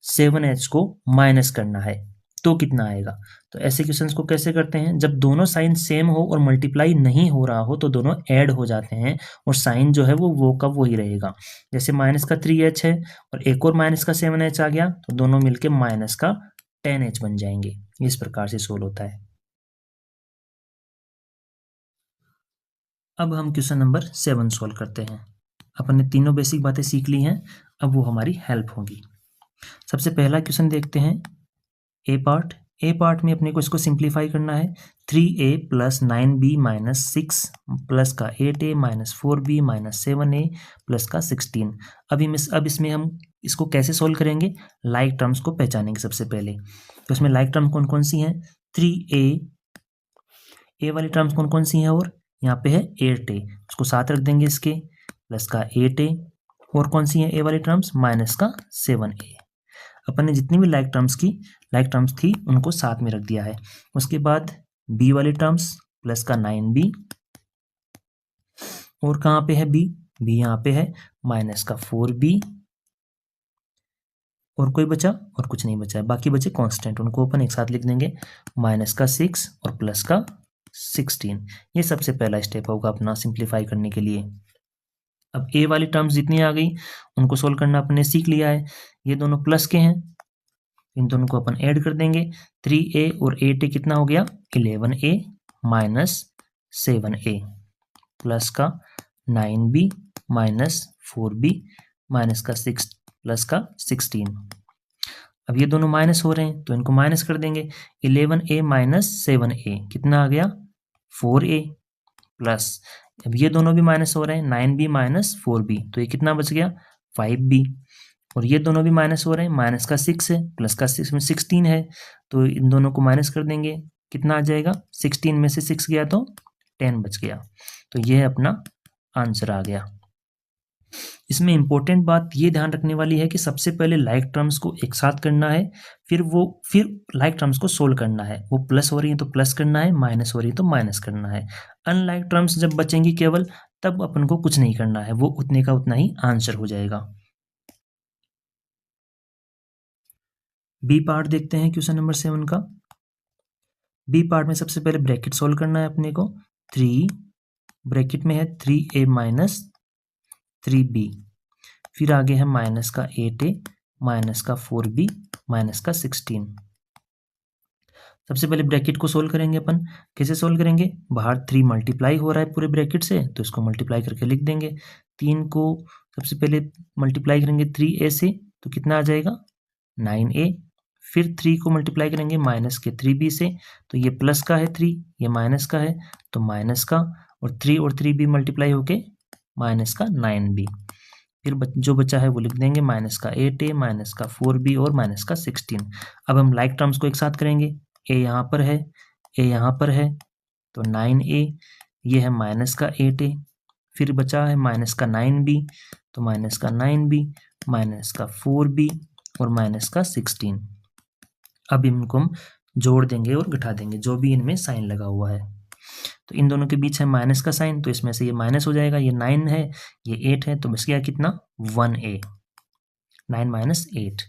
7h को माइनस करना है तो कितना आएगा। तो ऐसे क्वेश्चंस को कैसे करते हैं? जब दोनों साइन सेम हो और मल्टीप्लाई नहीं हो रहा हो तो दोनों ऐड हो जाते हैं और साइन जो है वो का वही रहेगा। जैसे माइनस का 3h है और एक और माइनस का 7h आ गया तो दोनों मिलके माइनस का 10h बन जाएंगे। इस प्रकार से सोल्व होता है। अब हम क्वेश्चन नंबर 7 सोल्व करते हैं। अपन ने तीनों बेसिक बातें सीख ली हैं, अब वो हमारी हेल्प होगी। सबसे पहला क्वेश्चन देखते हैं, ए पार्ट। ए पार्ट में अपने को इसको सिंप्लीफाई करना है। 3a + 9b - 6 प्लस का 8a - 4b - 7a प्लस का 16। अब इसमें हम इसको कैसे सोल्व करेंगे? लाइक टर्म्स को पहचानेंगे सबसे पहले। तो इसमें लाइक टर्म कौन कौन सी हैं? 3a, ए वाली टर्म्स कौन कौन सी हैं? और यहाँ पे है 8a, उसको साथ रख देंगे इसके, प्लस का 8a। और कौन सी हैं ए वाली टर्म्स? माइनस का 7a। अपन ने जितनी भी लाइक टर्म्स थी उनको साथ में रख दिया है। उसके बाद बी वाली टर्म्स प्लस का 9b, और कहाँ पे है बी? बी यहाँ पे है, माइनस का 4b। और कोई बचा? और कुछ नहीं बचा है, बाकी बचे कांस्टेंट, उनको अपन एक साथ लिख देंगे, माइनस का 6 और प्लस का 16। ये सबसे पहला स्टेप होगा अपना सिंप्लीफाई करने के लिए। अब ए वाली टर्म्स जितनी आ गई उनको सोल्व करना अपने सीख लिया है। ये दोनों प्लस के हैं, इन दोनों को अपन ऐड कर देंगे। 3a और 8a कितना हो गया? 11a - 7a प्लस का 9b - 4b माइनस का 6 प्लस का 16। अब ये दोनों माइनस हो रहे हैं तो इनको माइनस कर देंगे। 11a - 7a कितना आ गया? 4a प्लस, अब ये दोनों भी माइनस हो रहे हैं, 9b - 4b, तो ये कितना बच गया? 5b। और ये दोनों भी माइनस हो रहे हैं, माइनस का 6 है प्लस का 6 में 16 है, तो इन दोनों को माइनस कर देंगे, कितना आ जाएगा? 16 में से 6 गया तो 10 बच गया। तो ये अपना आंसर आ गया। इसमें इंपॉर्टेंट बात ये ध्यान रखने वाली है कि सबसे पहले लाइक टर्म्स को एक साथ करना है, फिर लाइक टर्म्स को सोल्व करना है। वो प्लस हो रही है तो प्लस करना है, माइनस हो रही है तो माइनस करना है। अनलाइक टर्म्स जब बचेंगी केवल, तब अपन को कुछ नहीं करना है, वो उतने का उतना ही आंसर हो जाएगा। बी पार्ट देखते हैं क्वेश्चन नंबर 7 का। बी पार्ट में सबसे पहले ब्रैकेट सोल्व करना है अपने को। 3 ब्रैकेट में है 3a माइनस 3b, फिर आगे है माइनस का 8a माइनस का 4b माइनस का 16। सबसे पहले ब्रैकेट को सोल्व करेंगे अपन। कैसे सोल्व करेंगे? बाहर 3 मल्टीप्लाई हो रहा है पूरे ब्रैकेट से, तो इसको मल्टीप्लाई करके लिख देंगे। 3 को सबसे पहले मल्टीप्लाई करेंगे 3a से, तो कितना आ जाएगा? 9a। फिर 3 को मल्टीप्लाई करेंगे माइनस के 3b से, तो ये प्लस का है 3, ये माइनस का है, तो माइनस का, और 3 और 3b मल्टीप्लाई होके माइनस का 9b। फिर जो बचा है वो लिख देंगे माइनस का 8a माइनस का 4b और माइनस का 16। अब हम लाइक टर्म्स को एक साथ करेंगे। a यहाँ पर है, a यहाँ पर है, तो 9a, ये है माइनस का 8a, फिर बचा है माइनस का 9b, तो माइनस का 9b माइनस का 4b और माइनस का 16। अब इनको हम जोड़ देंगे और घटा देंगे, जो भी इनमें साइन लगा हुआ है। तो इन दोनों के बीच है माइनस का साइन, तो इसमें से ये माइनस हो जाएगा। ये 9 है, ये 8 है, तो बस गया कितना? 1a। 9 माइनस 8,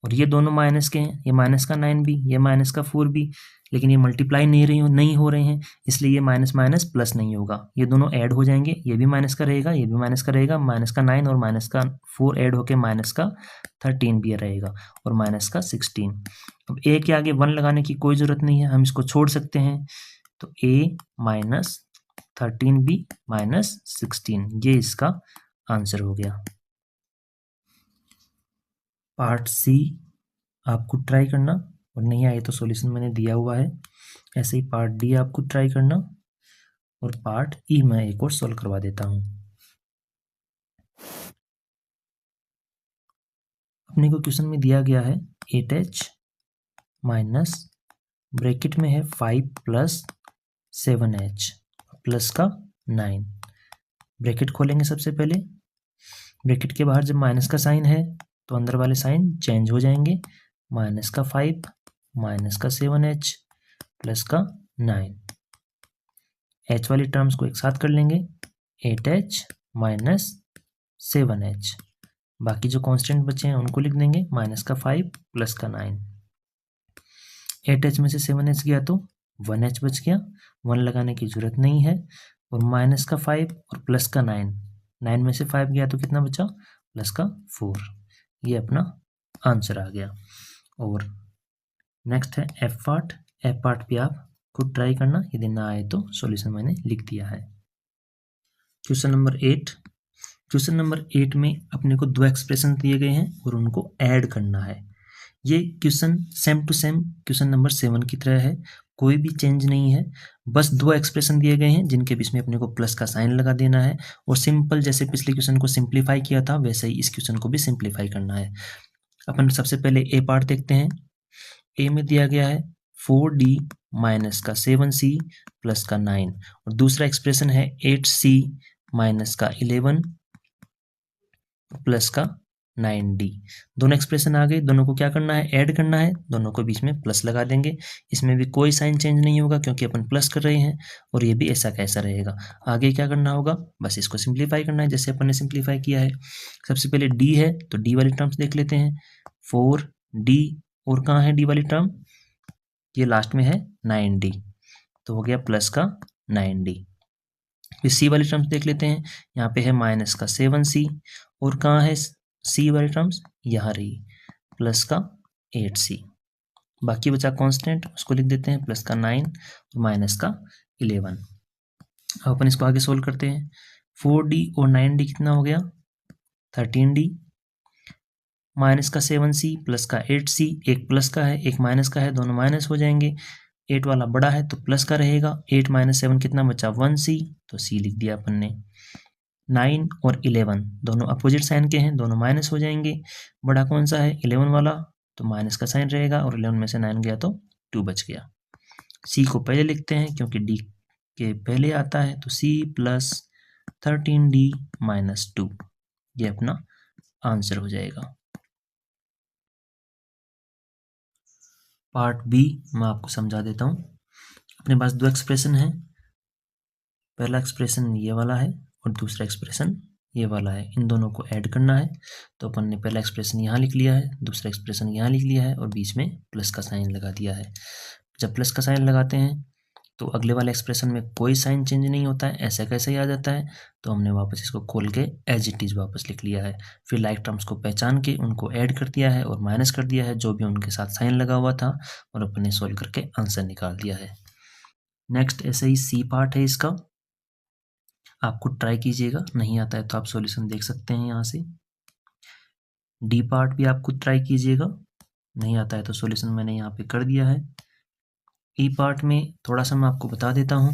और ये दोनों माइनस के हैं, ये माइनस का 9b, ये माइनस का 4b, लेकिन ये मल्टीप्लाई नहीं हो रहे हैं, इसलिए ये माइनस माइनस प्लस नहीं होगा, ये दोनों ऐड हो जाएंगे। ये भी माइनस का रहेगा, ये भी माइनस का रहेगा। माइनस का 9 और माइनस का 4 ऐड होके माइनस का 13 भी रहेगा, और माइनस का 16। अब a के आगे 1 लगाने की कोई ज़रूरत नहीं है, हम इसको छोड़ सकते हैं। तो a माइनस 13b माइनस 16, ये इसका आंसर हो गया। पार्ट सी आपको ट्राई करना, और नहीं आए तो सॉल्यूशन मैंने दिया हुआ है। ऐसे ही पार्ट डी आपको ट्राई करना, और पार्ट ई मैं एक और सॉल्व करवा देता हूँ। अपने को क्वेश्चन में दिया गया है 8h माइनस ब्रैकेट में है 5 प्लस 7h प्लस का 9। ब्रैकेट खोलेंगे सबसे पहले। ब्रैकेट के बाहर जब माइनस का साइन है तो अंदर वाले साइन चेंज हो जाएंगे। माइनस का 5 माइनस का 7h प्लस का 9। h वाली टर्म्स को एक साथ कर लेंगे, 8h माइनस 7h। बाकी जो कांस्टेंट बचे हैं उनको लिख देंगे, माइनस का 5 प्लस का 9। 8h में से 7h गया तो 1h बच गया, 1 लगाने की जरूरत नहीं है। और माइनस का 5 और प्लस का 9, 9 में से 5 गया तो कितना बचा? प्लस का 4। ये अपना आंसर आ गया। और नेक्स्ट है एफ पार्ट। एफ पार्ट भी आप खुद ट्राई करना, यदि ना आए तो सॉल्यूशन मैंने लिख दिया है। Question number 8। क्वेश्चन नंबर 8 में अपने को 2 एक्सप्रेशन दिए गए हैं और उनको ऐड करना है। ये question same to same question number 7 की तरह है, कोई भी चेंज नहीं है। बस 2 एक्सप्रेशन दिए गए हैं जिनके बीच में अपने को प्लस का साइन लगा देना है, और सिंपल जैसे पिछले क्वेश्चन को सिंप्लीफाई किया था वैसे ही इस क्वेश्चन को भी सिंप्लीफाई करना है। अपन सबसे पहले ए पार्ट देखते हैं। ए में दिया गया है 4d माइनस का 7c प्लस का 9, और दूसरा एक्सप्रेशन है 8c माइनस का 11 प्लस का 9d। दोनों एक्सप्रेशन आ गए, दोनों को क्या करना है? ऐड करना है, दोनों को बीच में प्लस लगा देंगे। इसमें भी कोई साइन चेंज नहीं होगा क्योंकि अपन प्लस कर रहे हैं, और ये भी ऐसा कैसा रहेगा। आगे क्या करना होगा? बस इसको सिंप्लीफाई करना है जैसे अपन ने सिंप्लीफाई किया है। सबसे पहले d है तो d वाली टर्म्स देख लेते हैं। 4d, और कहाँ है d वाली टर्म? ये लास्ट में है 9d, तो हो गया प्लस का 9d। फिर सी वाली टर्म्स देख लेते हैं। यहाँ पे है माइनस का 7c, और कहाँ है सी वाली टर्म्स? यहाँ रही, प्लस का 8c। बाकी बचा कांस्टेंट, उसको लिख देते हैं, प्लस का 9 और माइनस का 11। अब अपन इसको आगे सोल्व करते हैं। 4d और 9d कितना हो गया? 13d, माइनस का 7c प्लस का 8c, एक प्लस का है एक माइनस का है, दोनों माइनस हो जाएंगे। 8 वाला बड़ा है तो प्लस का रहेगा। 8 माइनस 7 कितना बचा? 1c, तो c लिख दिया अपन ने। 9 और 11 दोनों अपोजिट साइन के हैं, दोनों माइनस हो जाएंगे। बड़ा कौन सा है? 11 वाला, तो माइनस का साइन रहेगा, और 11 में से 9 गया तो 2 बच गया। c को पहले लिखते हैं क्योंकि d के पहले आता है, तो c प्लस 13d माइनस 2। ये अपना आंसर हो जाएगा। पार्ट बी मैं आपको समझा देता हूँ। अपने पास दो एक्सप्रेशन है, पहला एक्सप्रेशन ये वाला है और दूसरा एक्सप्रेशन ये वाला है। इन दोनों को ऐड करना है, तो अपन ने पहला एक्सप्रेशन यहाँ लिख लिया है, दूसरा एक्सप्रेशन यहाँ लिख लिया है और बीच में प्लस का साइन लगा दिया है। जब प्लस का साइन लगाते हैं तो अगले वाले एक्सप्रेशन में कोई साइन चेंज नहीं होता है, ऐसा कैसे ही आ जाता है। तो हमने वापस इसको खोल के एज इट इज़ वापस लिख लिया है। फिर लाइक टर्म्स को पहचान के उनको ऐड कर दिया है और माइनस कर दिया है जो भी उनके साथ साइन लगा हुआ था, और अपन ने सोल्व करके आंसर निकाल दिया है। नेक्स्ट ऐसे ही सी पार्ट है इसका, आप खुद ट्राई कीजिएगा, नहीं आता है तो आप सॉल्यूशन देख सकते हैं यहाँ से। डी पार्ट भी आप खुद ट्राई कीजिएगा, नहीं आता है तो सॉल्यूशन मैंने यहाँ पे कर दिया है। ई पार्ट में थोड़ा सा मैं आपको बता देता हूँ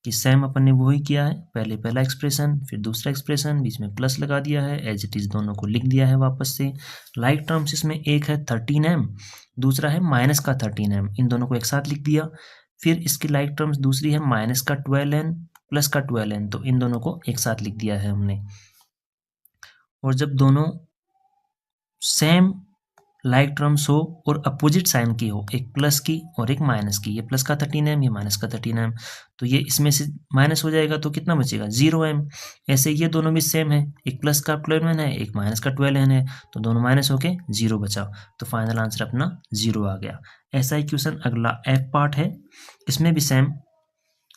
कि सेम अपन ने वही किया है, पहले पहला एक्सप्रेशन फिर दूसरा एक्सप्रेशन, बीच में प्लस लगा दिया है, एज इट इज दोनों को लिख दिया है वापस से। लाइक टर्म्स इसमें एक है 13m, दूसरा है माइनस का 13m, इन दोनों को एक साथ लिख दिया। फिर इसकी लाइक टर्म्स दूसरी है माइनस का 12n प्लस का 12n, तो इन दोनों को एक साथ लिख दिया है हमने। और जब दोनों सेम लाइक टर्म्स हो और अपोजिट साइन की हो, एक प्लस की और एक माइनस की, ये प्लस का 13m ये माइनस का 13m, तो ये इसमें से माइनस हो जाएगा तो कितना बचेगा 0m। ऐसे ये दोनों भी सेम है, एक प्लस का 12n है एक माइनस का 12n है, तो दोनों माइनस होके 0 बचा, तो फाइनल आंसर अपना 0 आ गया। ऐसा ही क्वेश्चन अगला एफ पार्ट है, इसमें भी सेम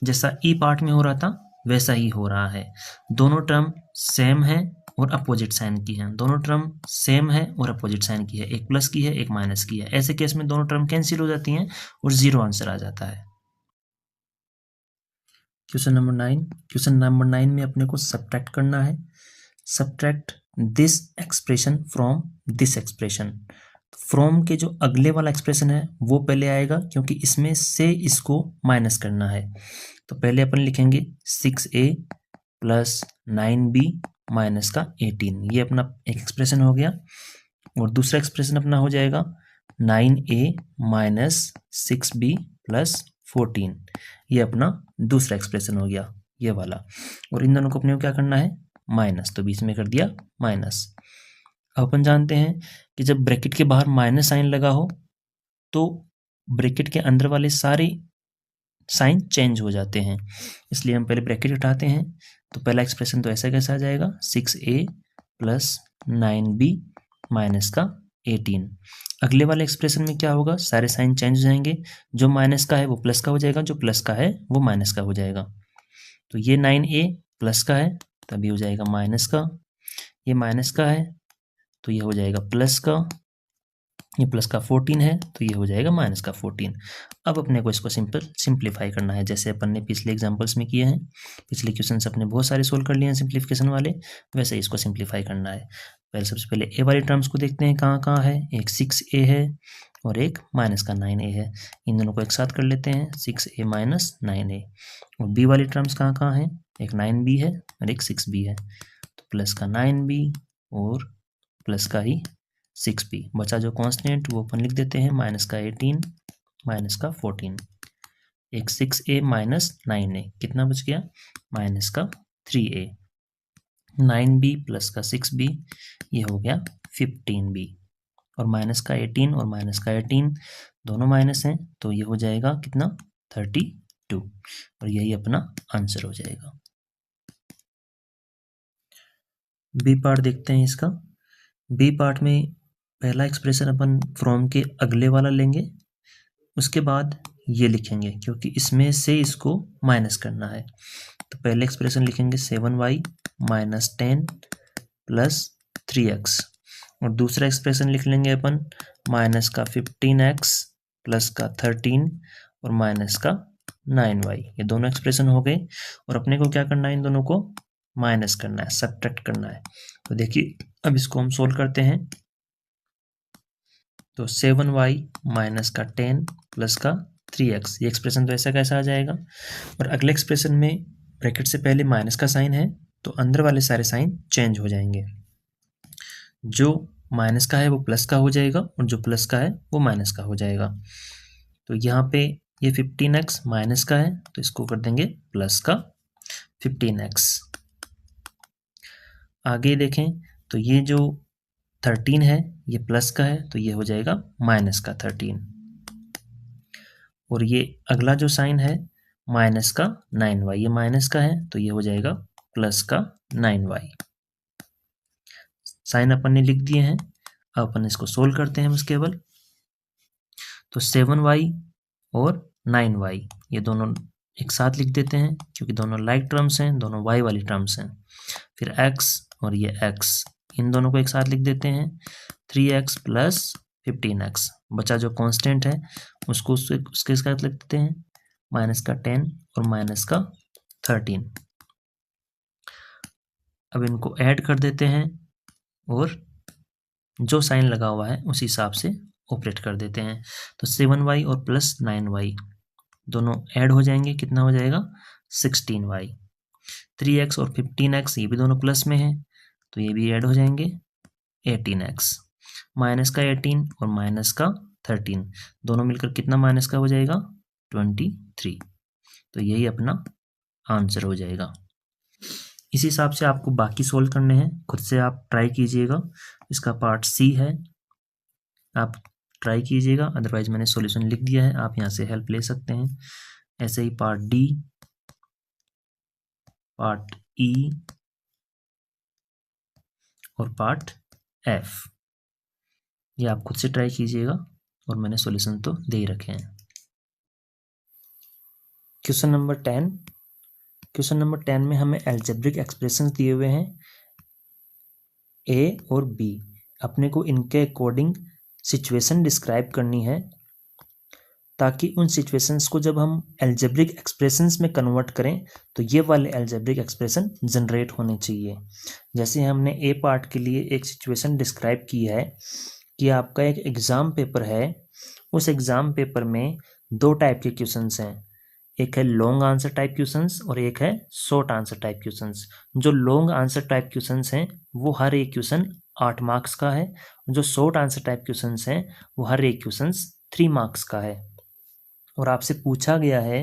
जैसा ई पार्ट में हो रहा था वैसा ही हो रहा है। दोनों टर्म सेम है और अपोजिट साइन की है, दोनों टर्म सेम है और अपोजिट साइन की है, एक प्लस की है एक माइनस की है। ऐसे केस में दोनों टर्म कैंसिल हो जाती हैं और 0 आंसर आ जाता है। क्वेश्चन नंबर 9 में अपने को सब्ट्रैक्ट करना है। Subtract this expression from this expression. From के जो अगले वाला एक्सप्रेशन है वो पहले आएगा, क्योंकि इसमें से इसको माइनस करना है। तो पहले अपन लिखेंगे 6a प्लस 9b माइनस का 18, ये अपना एक एक्सप्रेशन हो गया। और दूसरा एक्सप्रेशन अपना हो जाएगा 9a माइनस 6b प्लस 14, ये अपना दूसरा एक्सप्रेशन हो गया ये वाला। और इन दोनों को अपने को क्या करना है माइनस, तो बीच में कर दिया माइनस। अब अपन जानते हैं कि जब ब्रैकेट के बाहर माइनस साइन लगा हो तो ब्रैकेट के अंदर वाले सारे साइन चेंज हो जाते हैं, इसलिए हम पहले ब्रैकेट हटाते हैं। तो पहला एक्सप्रेशन तो ऐसा कैसा आ जाएगा 6a प्लस 9b माइनस का 18। अगले वाले एक्सप्रेशन में क्या होगा, सारे साइन चेंज हो जाएंगे, जो माइनस का है वो प्लस का हो जाएगा, जो प्लस का है वो माइनस का हो जाएगा। तो ये 9a प्लस का है तभी हो जाएगा माइनस का, ये माइनस का है तो ये हो जाएगा प्लस का, ये प्लस का 14 है तो ये हो जाएगा माइनस का 14। अब अपने को इसको सिंप्लीफाई करना है, जैसे अपन ने पिछले एग्जांपल्स में किए हैं। पिछले क्वेश्चन अपने बहुत सारे सोल्व कर लिए हैं सिंप्लीफिकेशन वाले, वैसे इसको सिंप्लीफाई करना है। पहले सबसे पहले ए वाली टर्म्स को देखते हैं कहाँ कहाँ है, एक 6a है और एक माइनस का 9a है, इन दोनों को एक साथ कर लेते हैं 6a माइनस 9a। और बी वाली टर्म्स कहाँ कहाँ है, एक 9b है और एक 6b है, तो प्लस का 9b और प्लस का ही 6b, बचा जो कांस्टेंट वो अपन लिख देते हैं माइनस का 18 माइनस का 14। एक 6a माइनस 9a कितना बच गया माइनस का 3a, 9b प्लस का 6b ये हो गया 15b, और माइनस का 18 और माइनस का 18 दोनों माइनस हैं तो ये हो जाएगा कितना 32, और यही अपना आंसर हो जाएगा। बी पार्ट देखते हैं इसका। बी पार्ट में पहला एक्सप्रेशन अपन फ्रॉम के अगले वाला लेंगे, उसके बाद ये लिखेंगे क्योंकि इसमें से इसको माइनस करना है। तो पहले एक्सप्रेशन लिखेंगे 7y माइनस 10 प्लस 3x, और दूसरा एक्सप्रेशन लिख लेंगे अपन माइनस का 15x प्लस का 13 और माइनस का 9y। ये दोनों एक्सप्रेशन हो गए, और अपने को क्या करना है इन दोनों को माइनस करना है, सब्ट्रैक्ट करना है। तो देखिए अब इसको हम सोल्व करते हैं। तो 7y माइनस का 10 प्लस का 3x, ये एक्सप्रेशन तो ऐसा कैसा आ जाएगा। और अगले एक्सप्रेशन में ब्रैकेट से पहले माइनस का साइन है तो अंदर वाले सारे साइन चेंज हो जाएंगे, जो माइनस का है वो प्लस का हो जाएगा और जो प्लस का है वो माइनस का हो जाएगा। तो यहाँ पे ये 15x माइनस का है तो इसको कर देंगे प्लस का 15x। आगे देखें तो ये जो 13 है ये प्लस का है तो ये हो जाएगा माइनस का 13, और ये अगला जो साइन है माइनस का 9y, ये माइनस का है तो ये हो जाएगा प्लस का 9y। साइन अपन ने लिख दिए हैं, अब अपन इसको सोल्व करते हैं बस केवल। तो 7y और 9y ये दोनों एक साथ लिख देते हैं क्योंकि दोनों लाइक टर्म्स हैं, दोनों y वाली टर्म्स हैं। फिर x और ये x, इन दोनों को एक साथ लिख देते हैं। 3x प्लस 15x, बचा जो कांस्टेंट है उसको उसके साथ लिख देते हैं, माइनस का 10 और माइनस का 13। अब इनको ऐड कर देते हैं और जो साइन लगा हुआ है उस हिसाब से ऑपरेट कर देते हैं। तो 7y और प्लस 9y दोनों ऐड हो जाएंगे, कितना हो जाएगा 16y। 3x और 15x ये भी दोनों प्लस में हैं तो ये भी ऐड हो जाएंगे 18x। माइनस का 18 और माइनस का 13 दोनों मिलकर कितना माइनस का हो जाएगा 23। तो यही अपना आंसर हो जाएगा। इस हिसाब से आपको बाकी सोल्व करने हैं, खुद से आप ट्राई कीजिएगा। इसका पार्ट सी है, आप ट्राई कीजिएगा, अदरवाइज मैंने सॉल्यूशन लिख दिया है, आप यहाँ से हेल्प ले सकते हैं। ऐसे ही पार्ट डी, पार्ट ई और पार्ट एफ, ये आप खुद से ट्राई कीजिएगा और मैंने सॉल्यूशन तो दे ही रखे हैं। क्वेश्चन नंबर 10, क्वेश्चन नंबर 10 में हमें अलजेब्रिक एक्सप्रेशंस दिए हुए हैं ए और बी, अपने को इनके अकॉर्डिंग सिचुएशन डिस्क्राइब करनी है ताकि उन सिचुएशंस को जब हम अलजेब्रिक एक्सप्रेशंस में कन्वर्ट करें तो ये वाले अलजेब्रिक एक्सप्रेशन जनरेट होने चाहिए। जैसे हमने ए पार्ट के लिए एक सिचुएशन डिस्क्राइब की है कि आपका एक एग्ज़ाम पेपर है, उस एग्ज़ाम पेपर में दो टाइप के क्वेश्चंस हैं, एक है लॉन्ग आंसर टाइप क्वेश्चंस और एक है शॉर्ट आंसर टाइप क्वेश्चंस। जो लॉन्ग आंसर टाइप क्वेश्चंस हैं वो हर एक क्वेश्चन 8 मार्क्स का है, जो शॉर्ट आंसर टाइप क्वेश्चंस हैं वो हर एक क्वेश्चन 3 मार्क्स का है। और आपसे पूछा गया है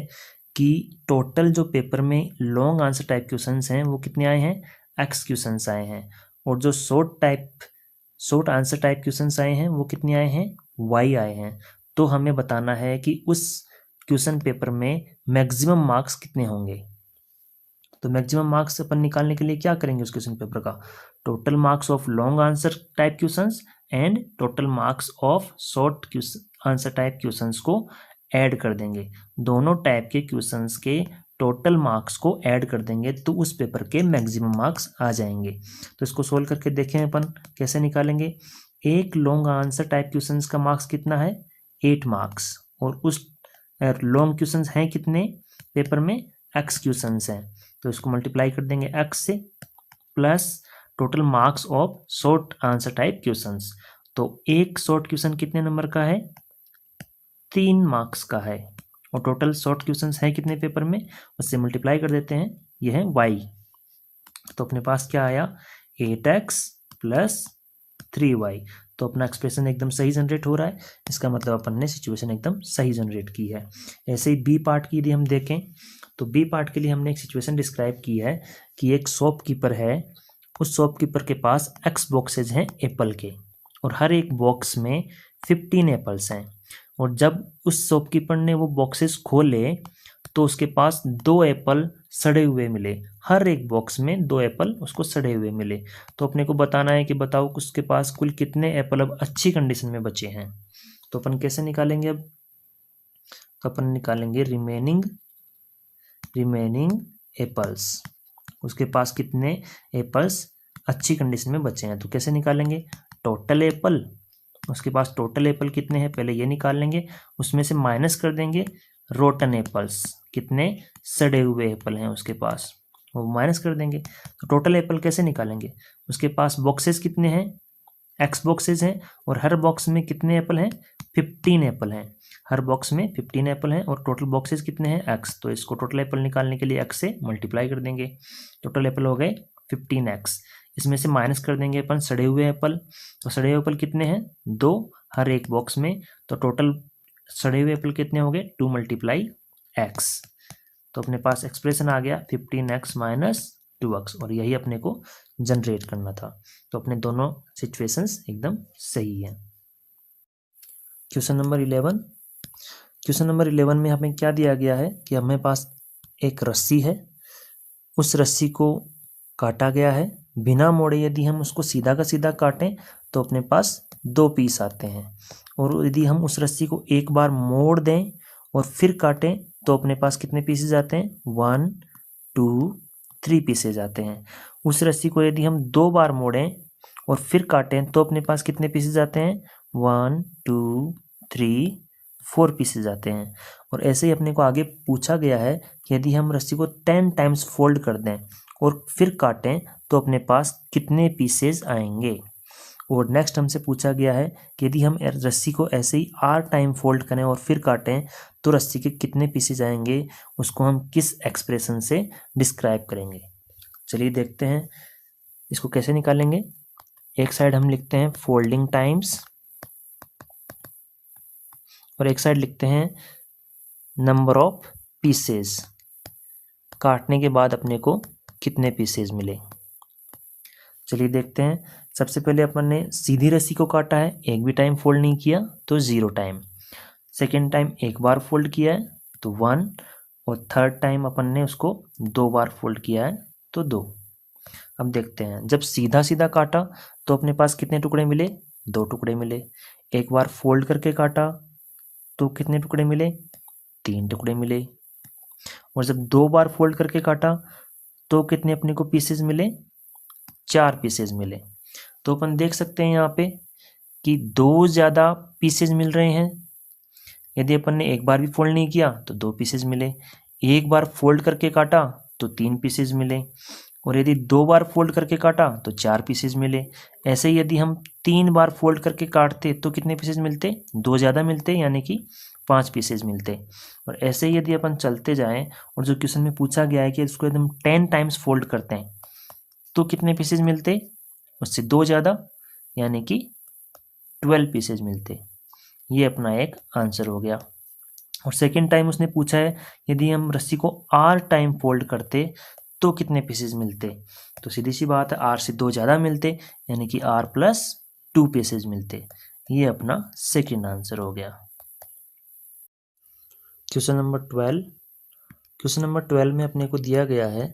कि टोटल जो पेपर में लॉन्ग आंसर टाइप क्वेश्चंस हैं वो कितने आए हैं, x क्वेश्चंस आए हैं, और जो शॉर्ट आंसर टाइप क्वेश्चंस आए हैं वो कितने आए हैं, y आए हैं। तो हमें बताना है कि उस क्वेश्चन पेपर में मैक्सिमम मार्क्स कितने होंगे। तो मैक्सिमम मार्क्स अपन निकालने के लिए क्या करेंगे उस क्वेश्चन पेपर का, total marks of long answer type questions and total marks of short answer type questions को ऐड कर देंगे। दोनों टाइप के क्वेश्चंस के टोटल मार्क्स को ऐड कर देंगे तो उस पेपर के मैक्सिमम मार्क्स आ जाएंगे। तो इसको सोल्व करके देखें अपन कैसे निकालेंगे। एक लॉन्ग आंसर टाइप क्वेश्चंस का मार्क्स कितना है 8 मार्क्स, और उस लॉन्ग क्वेश्चंस हैं कितने पेपर में, x क्वेश्चंस हैं, तो इसको मल्टीप्लाई कर देंगे x से, plus total marks of short answer type questions. तो एक शॉर्ट क्वेश्चन कितने नंबर का है 3 मार्क्स का है, और टोटल शॉर्ट क्वेश्चंस है कितने पेपर में, उससे मल्टीप्लाई कर देते हैं, यह है y। तो अपने पास क्या आया 8x प्लस 3y। तो अपना एक्सप्रेशन एकदम सही जनरेट हो रहा है, इसका मतलब अपन ने सिचुएशन एकदम सही जनरेट की है। ऐसे ही बी पार्ट की यदि हम देखें तो बी पार्ट के लिए हमने एक सिचुएशन डिस्क्राइब की है कि एक शॉपकीपर है, उस शॉपकीपर के पास x बॉक्सेज हैं एप्पल के, और हर एक बॉक्स में 15 एप्पल्स हैं, और जब उस शॉपकीपर ने वो बॉक्सेस खोले तो उसके पास 2 एप्पल सड़े हुए मिले, हर एक बॉक्स में 2 एप्पल उसको सड़े हुए मिले। तो अपने को बताना है कि बताओ उसके पास कुल कितने एप्पल अब अच्छी कंडीशन में बचे हैं। तो अपन कैसे निकालेंगे अब, तो अपन निकालेंगे रिमेनिंग एप्पल्स, उसके पास कितने एप्पल्स अच्छी कंडीशन में बचे हैं। तो कैसे निकालेंगे, टोटल एप्पल, उसके पास टोटल एप्पल कितने हैं पहले ये निकाल लेंगे, उसमें से माइनस कर देंगे रोटन एप्पल्स, कितने सड़े हुए एप्पल हैं उसके पास, वो माइनस कर देंगे। तो टोटल एप्पल कैसे निकालेंगे, उसके पास बॉक्सेस कितने हैं, x बॉक्सेस हैं, और हर बॉक्स में कितने एप्पल हैं 15 एप्पल हैं, हर बॉक्स में 15 एप्पल हैं, और टोटल बॉक्सेस कितने हैं x। तो इसको टोटल एप्पल निकालने के लिए x से मल्टीप्लाई कर देंगे, टोटल एप्पल हो गए 15x। इसमें से माइनस कर देंगे अपन सड़े हुए एप्पल, तो सड़े हुए एप्पल कितने हैं 2 हर एक बॉक्स में, तो टोटल सड़े हुए एप्पल कितने हो गए 2 मल्टीप्लाई x। तो अपने पास एक्सप्रेशन आ गया 15x माइनस 2x, और यही अपने को जनरेट करना था। तो अपने दोनों सिचुएशंस एकदम सही है। Question number 11। क्वेश्चन नंबर 11 में हमें क्या दिया गया है कि हमें पास एक रस्सी है, उस रस्सी को काटा गया है, बिना मोड़े यदि हम उसको सीधा का सीधा काटें तो अपने पास 2 पीस आते हैं, और यदि हम उस रस्सी को एक बार मोड़ दें और फिर काटें तो अपने पास कितने पीसेज आते हैं? 1 2 3 पीसेज आते हैं। उस रस्सी को यदि हम 2 बार मोड़ें और फिर काटें तो अपने पास कितने पीसेज आते हैं? 1 2 3 4 पीसेज आते हैं। और ऐसे ही अपने को आगे पूछा गया है कि यदि हम रस्सी को 10 टाइम्स फोल्ड कर दें और फिर काटें तो अपने पास कितने पीसेज आएंगे। और नेक्स्ट हमसे पूछा गया है कि यदि हम रस्सी को ऐसे ही 8 टाइम फोल्ड करें और फिर काटें तो रस्सी के कितने पीसेज आएंगे, उसको हम किस एक्सप्रेशन से डिस्क्राइब करेंगे। चलिए देखते हैं इसको कैसे निकालेंगे। एक साइड हम लिखते हैं फोल्डिंग टाइम्स और एक साइड लिखते हैं नंबर ऑफ पीसेज, काटने के बाद अपने को कितने पीसेज मिले। चलिए देखते हैं। सबसे पहले अपन ने सीधी रस्सी को काटा है, एक भी टाइम फोल्ड नहीं किया तो 0 टाइम। सेकेंड टाइम एक बार फोल्ड किया है तो 1, और थर्ड टाइम अपन ने उसको 2 बार फोल्ड किया है तो 2। अब देखते हैं, जब सीधा सीधा काटा तो अपने पास कितने टुकड़े मिले? 2 टुकड़े मिले। एक बार फोल्ड करके काटा तो कितने टुकड़े मिले? 3 टुकड़े मिले। और जब 2 बार फोल्ड करके काटा तो कितने अपने को पीसेज मिले? 4 पीसेज मिले। तो अपन देख सकते हैं यहाँ पे कि 2 ज़्यादा पीसेज मिल रहे हैं। यदि अपन ने एक बार भी फोल्ड नहीं किया तो 2 पीसेज मिले, एक बार फोल्ड करके काटा तो 3 पीसेज मिले, और यदि 2 बार फोल्ड करके काटा तो 4 पीसेज मिले। ऐसे ही यदि हम 3 बार फोल्ड करके काटते तो कितने पीसेज मिलते? 2 ज़्यादा मिलते, यानी कि 5 पीसेज मिलते। और ऐसे ही यदि अपन चलते जाएं और जो क्वेश्चन में पूछा गया है कि इसको यदि हम 10 टाइम्स फोल्ड करते हैं तो कितने पीसेज मिलते? उससे 2 ज़्यादा, यानी कि 12 पीसेज मिलते। ये अपना एक आंसर हो गया। और सेकेंड टाइम उसने पूछा है यदि हम रस्सी को R टाइम फोल्ड करते तो कितने पीसेज मिलते? तो सीधी सी बात है, R से 2 ज़्यादा मिलते, यानी कि R + 2 पीसेज मिलते। ये अपना सेकेंड आंसर हो गया। Question number 12। क्वेश्चन नंबर 12 में अपने को दिया गया है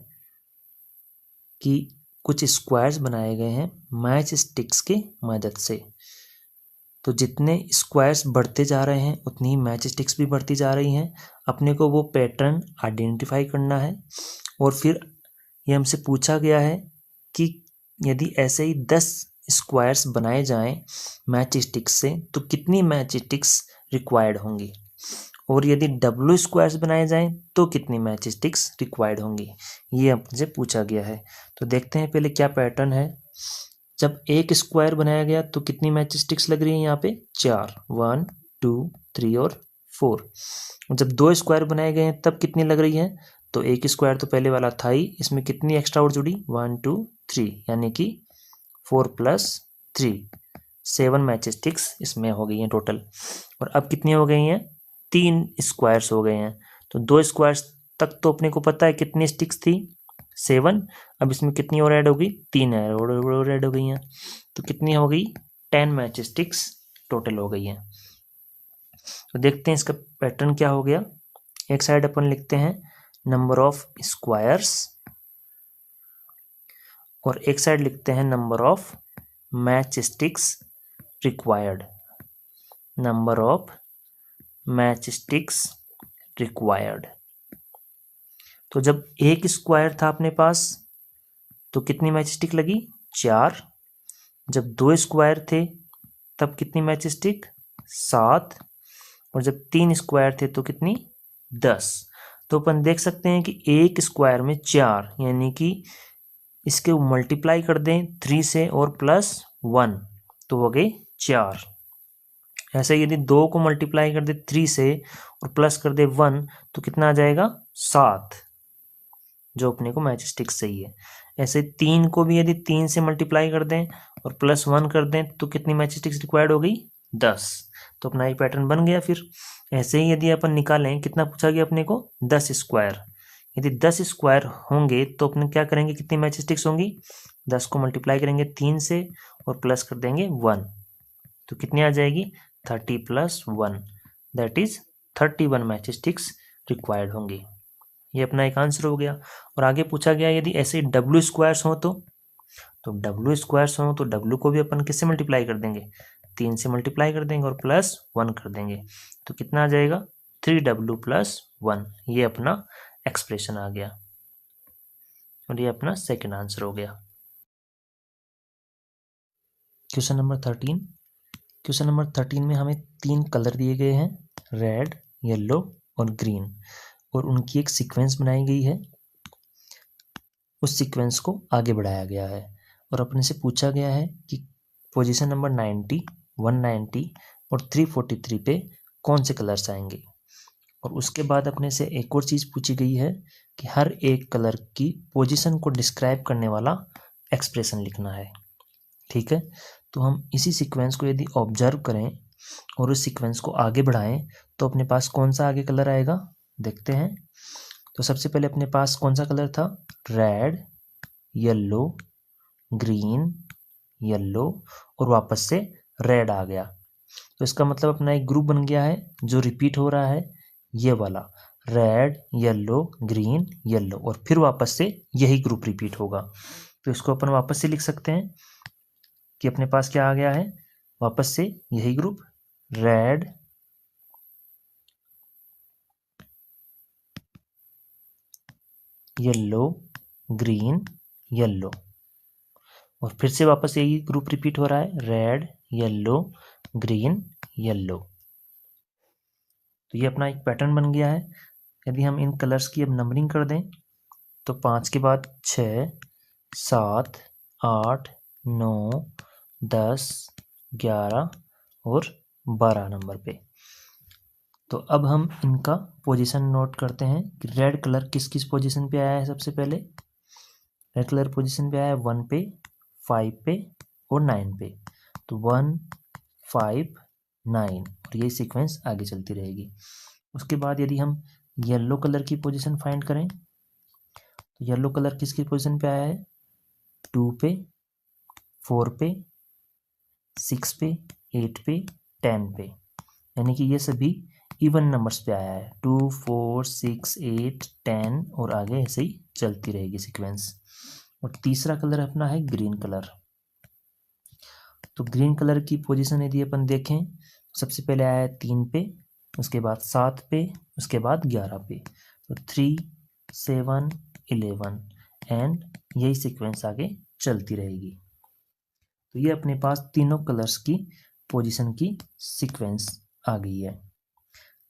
कि कुछ स्क्वायर्स बनाए गए हैं मैच स्टिक्स के मदद से। तो जितने स्क्वायर्स बढ़ते जा रहे हैं उतनी ही मैच स्टिक्स भी बढ़ती जा रही हैं। अपने को वो पैटर्न आइडेंटिफाई करना है। और फिर ये हमसे पूछा गया है कि यदि ऐसे ही 10 स्क्वायर्स बनाए जाएं मैच स्टिक्स से तो कितनी मैच स्टिक्स रिक्वायर्ड होंगी, और यदि डब्ल्यू स्क्वायर्स बनाए जाएं तो कितनी मैच स्टिक्स रिक्वायर्ड होंगी, ये हमसे पूछा गया है। तो देखते हैं पहले क्या पैटर्न है। जब एक स्क्वायर बनाया गया तो कितनी मैच स्टिक्स लग रही है? यहाँ पे 4, 1 2 3 और 4। जब 2 स्क्वायर बनाए गए हैं तब कितनी लग रही है? तो एक स्क्वायर तो पहले वाला था ही, इसमें कितनी एक्स्ट्रा और जुड़ी? 1 2 3, यानी कि 4 + 3, 7 मैच स्टिक्स इसमें हो गई हैं टोटल। और अब कितनी हो गई हैं? 3 स्क्वायर्स हो गए हैं। तो 2 स्क्वायर्स तक तो अपने को पता है कितनी स्टिक्स थी? 7। अब इसमें कितनी और ऐड होगी? 3 और ऐड हो गई हैं। तो कितनी हो गई? 10 मैच स्टिक्स टोटल हो गई हैं। तो देखते हैं इसका पैटर्न क्या हो गया। एक साइड अपन लिखते हैं नंबर ऑफ स्क्वायर्स और एक साइड लिखते हैं number of match sticks required. Number of match sticks required. तो जब एक स्क्वायर था अपने पास तो कितनी मैच स्टिक लगी? 4। जब 2 स्क्वायर थे तब कितनी मैच स्टिक? 7। और जब 3 स्क्वायर थे तो कितनी? 10। तो अपन देख सकते हैं कि एक स्क्वायर में 4, यानी कि इसके मल्टीप्लाई कर दें 3 से और +1 तो हो गए 4। ऐसे यदि 2 को मल्टीप्लाई कर दे 3 से और प्लस कर दे 1 तो कितना आ जाएगा? 7, जो अपने को मैच स्टिक सही है। ऐसे 3 को भी यदि 3 से मल्टीप्लाई कर दें और +1 कर दें तो कितनी मैच स्टिक्स रिक्वायर्ड हो गई? 10। तो अपना एक पैटर्न बन गया। फिर ऐसे ही यदि अपन निकालें, कितना पूछा गया अपने को? 10 स्क्वायर, यदि 10 स्क्वायर होंगे तो अपने क्या करेंगे, कितनी मैच स्टिक्स होंगी, 10 को मल्टीप्लाई करेंगे 3 से और प्लस कर देंगे 1, तो कितनी आ जाएगी 30 + 1, that is 31 match sticks required होंगी। ये अपना एक आंसर हो गया। और आगे पूछा गया यदि ऐसे डब्ल्यू स्क्वायर्स हो तो डब्ल्यू स्क्वायर्स हो तो डब्ल्यू को भी अपन किससे मल्टीप्लाई कर देंगे, 3 से मल्टीप्लाई कर देंगे और +1 कर देंगे, तो कितना आ जाएगा 3W + 1। ये अपना एक्सप्रेशन आ गया और ये अपना सेकंड आंसर हो गया। Question number 13। क्वेश्चन नंबर 13 में हमें 3 कलर दिए गए हैं, रेड, येलो और ग्रीन, और उनकी एक सीक्वेंस बनाई गई है। उस सीक्वेंस को आगे बढ़ाया गया है और अपने से पूछा गया है कि पोजीशन नंबर 90, 190 और 343 पे कौन से कलर्स आएंगे। और उसके बाद अपने से एक और चीज़ पूछी गई है कि हर एक कलर की पोजीशन को डिस्क्राइब करने वाला एक्सप्रेशन लिखना है। ठीक है, तो हम इसी सीक्वेंस को यदि ऑब्जर्व करें और उस सीक्वेंस को आगे बढ़ाएं तो अपने पास कौन सा आगे कलर आएगा, देखते हैं। तो सबसे पहले अपने पास कौन सा कलर था, रेड, येलो, ग्रीन, येलो और वापस से रेड आ गया। तो इसका मतलब अपना एक ग्रुप बन गया है जो रिपीट हो रहा है, ये वाला रेड, येलो, ग्रीन, येलो, और फिर वापस से यही ग्रुप रिपीट होगा। तो इसको अपन वापस से लिख सकते हैं कि अपने पास क्या आ गया है, वापस से यही group red, yellow, green, yellow, और फिर से वापस यही ग्रुप रिपीट हो रहा है रेड, येलो, ग्रीन, येलो। तो ये अपना एक पैटर्न बन गया है। यदि हम इन कलर्स की अब नंबरिंग कर दें तो 5 के बाद 6, 7, 8, 9, 10, 11 और 12 नंबर पे। तो अब हम इनका पोजीशन नोट करते हैं कि रेड कलर किस किस पोजीशन पे आया है। सबसे पहले रेड कलर पोजीशन पे आया है 1 पे, 5 पे और 9 पे। तो 1, 5, 9 और ये सीक्वेंस आगे चलती रहेगी। उसके बाद यदि हम येलो कलर की पोजीशन फाइंड करें तो येलो कलर किसकी पोजीशन पे आया है, 2 पे, 4 पे, 6 पे, 8 पे, 10 पे, यानी कि ये सभी इवन नंबर्स पे आया है, 2, 4, 6, 8, 10 और आगे ऐसे ही चलती रहेगी सीक्वेंस। और तीसरा कलर अपना है ग्रीन कलर। तो ग्रीन कलर की पोजीशन यदि अपन देखें सबसे पहले आया है 3 पे, उसके बाद 7 पे, उसके बाद 11 पे। तो 3, 7, 11 एंड यही सीक्वेंस आगे चलती रहेगी। तो ये अपने पास तीनों कलर्स की पोजीशन की सीक्वेंस आ गई है।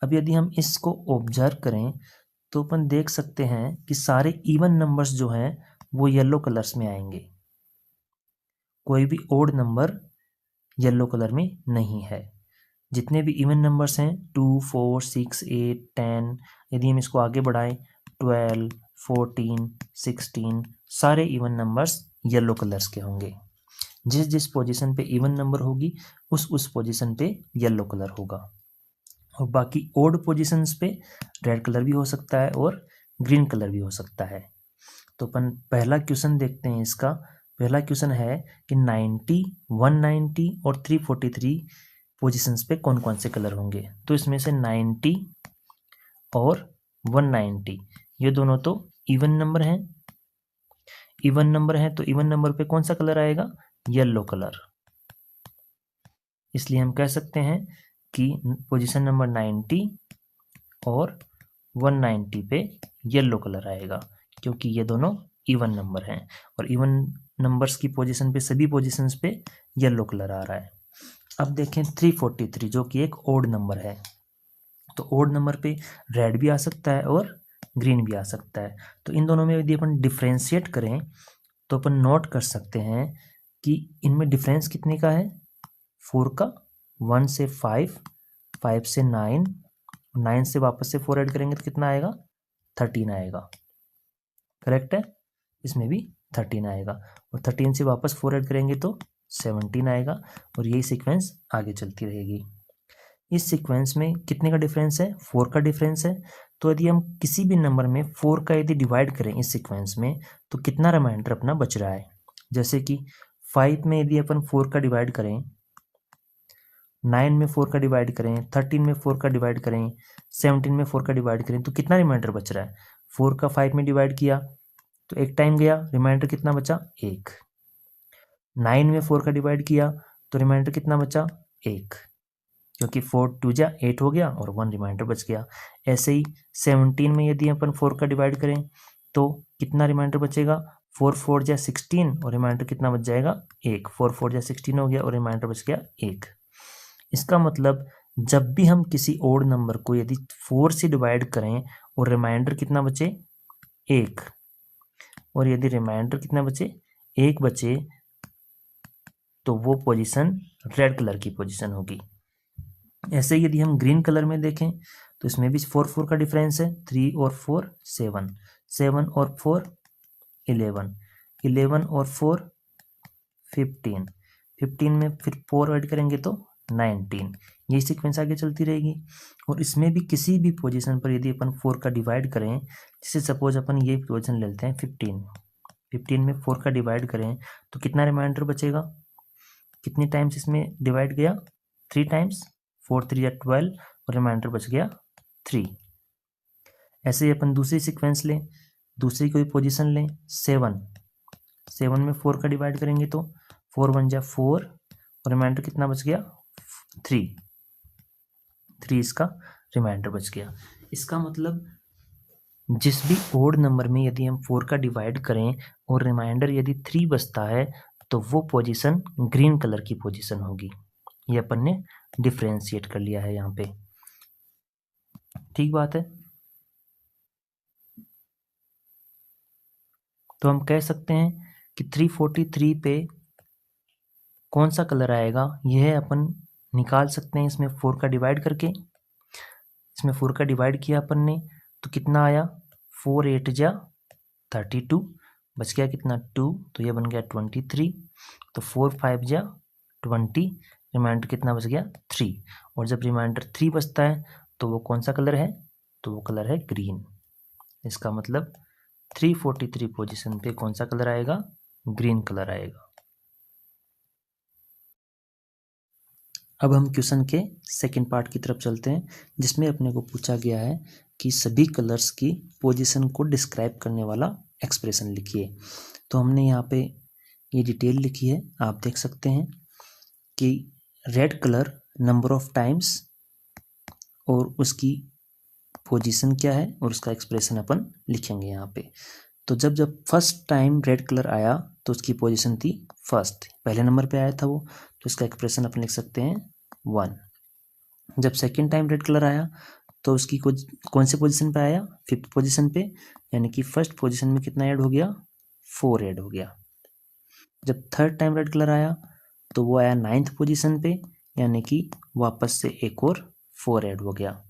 अब यदि हम इसको ऑब्जर्व करें तो अपन देख सकते हैं कि सारे इवन नंबर्स जो हैं वो येलो कलर्स में आएंगे, कोई भी ओड नंबर येलो कलर में नहीं है। जितने भी इवन नंबर्स हैं 2, 4, 6, 8, 10, यदि हम इसको आगे बढ़ाएं 12, 14, 16, सारे इवन नंबर्स येलो कलर्स के होंगे। जिस जिस पोजीशन पे इवन नंबर होगी उस पोजीशन पे येलो कलर होगा, और बाकी ओड पोजीशंस पे रेड कलर भी हो सकता है और ग्रीन कलर भी हो सकता है। तो अपन पहला क्वेश्चन देखते हैं। इसका पहला क्वेश्चन है कि 90, 190 और 343 पोजीशंस पे कौन कौन से कलर होंगे। तो इसमें से 90 और 190 ये दोनों तो इवन नंबर हैं, इवन नंबर है तो इवन नंबर पे कौन सा कलर आएगा, येलो कलर। इसलिए हम कह सकते हैं कि पोजीशन नंबर 90 और 190 पे येलो कलर आएगा, क्योंकि ये दोनों इवन नंबर हैं और इवन नंबर्स की पोजीशन पे सभी पोजीशंस पे येलो कलर आ रहा है। अब देखें 343 जो कि एक ओड नंबर है, तो ओड नंबर पे रेड भी आ सकता है और ग्रीन भी आ सकता है। तो इन दोनों में यदि अपन डिफ्रेंशिएट करें तो अपन नोट कर सकते हैं कि इनमें डिफरेंस कितने का है, 4 का, 1 से 5, 5 से 9, 9 से वापस से 4 ऐड करेंगे तो कितना आएगा, 13 आएगा। करेक्ट है, इसमें भी 13 आएगा और 13 से वापस 4 ऐड करेंगे तो 17 आएगा और यही सीक्वेंस आगे चलती रहेगी। इस सीक्वेंस में कितने का डिफरेंस है, 4 का डिफरेंस है, तो यदि हम किसी भी नंबर में 4 का यदि डिवाइड करें इस सीक्वेंस में तो कितना रिमाइंडर अपना बच रहा है। जैसे कि 5 में यदि अपन 4 का डिवाइड करें, 9 में 4 का डिवाइड करें, 13 में 4 का डिवाइड करें, 17 में 4 का डिवाइड करें तो कितना रिमाइंडर बच रहा है। 4 का 5 में डिवाइड किया तो एक टाइम गया, रिमाइंडर कितना बचा, 1। 9 में 4 का डिवाइड किया तो रिमाइंडर कितना बचा, 1, क्योंकि 4 2 जा 8 हो गया और 1 रिमाइंडर बच गया। ऐसे ही 17 में यदि अपन 4 का डिवाइड करें तो कितना रिमाइंडर बचेगा, 4 4 जा 16 और रिमाइंडर कितना बच जाएगा, 1। 4 4 जा 16 हो गया और रिमाइंडर बच गया 1। इसका मतलब जब भी हम किसी ओड नंबर को यदि 4 से डिवाइड करें और रिमाइंडर कितना बचे, 1, और यदि रिमाइंडर कितना बचे, 1 बचे, तो वो पोजीशन रेड कलर की पोजीशन होगी। ऐसे ही यदि हम ग्रीन कलर में देखें तो इसमें भी 4 4 का डिफरेंस है। 3 और 4 7, 7 और 4 11, 11 और 4 15, 15 में फिर 4 ऐड करेंगे तो 19। ये सीक्वेंस आगे चलती रहेगी। और इसमें भी किसी भी पोजीशन पर यदि अपन 4 का डिवाइड करें, जैसे सपोज अपन ये पोजीशन लेते हैं 15, 15 में 4 का डिवाइड करें तो कितना रिमाइंडर बचेगा, कितनी टाइम्स इसमें डिवाइड गया, 3 टाइम्स, 4 3 या 12 और रिमाइंडर बच गया 3। ऐसे ही अपन दूसरी सीक्वेंस लें, दूसरी कोई पोजीशन लें, 7, 7 में 4 का डिवाइड करेंगे तो 4 1 जा 4 और रिमाइंडर कितना बच गया, 3, 3 इसका रिमाइंडर बच गया। इसका मतलब जिस भी ओड नंबर में यदि हम 4 का डिवाइड करें और रिमाइंडर यदि 3 बचता है तो वो पोजीशन ग्रीन कलर की पोजीशन होगी। ये अपन ने डिफरेंशिएट कर लिया है यहाँ पे, ठीक बात है। तो हम कह सकते हैं कि 343 पे कौन सा कलर आएगा, यह अपन निकाल सकते हैं इसमें 4 का डिवाइड करके। इसमें 4 का डिवाइड किया अपन ने तो कितना आया, 4 8 जा 32, बच गया कितना 2, तो ये बन गया 23। तो 4 5 जा 20, रिमाइंडर कितना बच गया 3। और जब रिमाइंडर 3 बचता है तो वो कौन सा कलर है, तो वो कलर है ग्रीन। इसका मतलब 343 पोजीशन पे कौन सा कलर आएगा, ग्रीन कलर आएगा। अब हम क्वेश्चन के सेकंड पार्ट की तरफ चलते हैं, जिसमें अपने को पूछा गया है कि सभी कलर्स की पोजीशन को डिस्क्राइब करने वाला एक्सप्रेशन लिखिए। तो हमने यहाँ पे ये डिटेल लिखी है, आप देख सकते हैं कि red colour number of times और उसकी पोजीशन क्या है और उसका एक्सप्रेशन अपन लिखेंगे यहाँ पे। तो जब जब फर्स्ट टाइम रेड कलर आया तो उसकी पोजीशन थी फर्स्ट, पहले नंबर पे आया था वो, तो इसका एक्सप्रेशन अपन लिख सकते हैं 1। जब सेकेंड टाइम रेड कलर आया तो उसकी कौन से पोजीशन पे आया, 5th पोजीशन पे, यानी कि फर्स्ट पोजीशन में कितना ऐड हो गया, 4 ऐड हो गया। जब थर्ड टाइम रेड कलर आया तो वो आया 9th पोजीशन पे, यानी कि वापस से एक और 4 ऐड हो गया।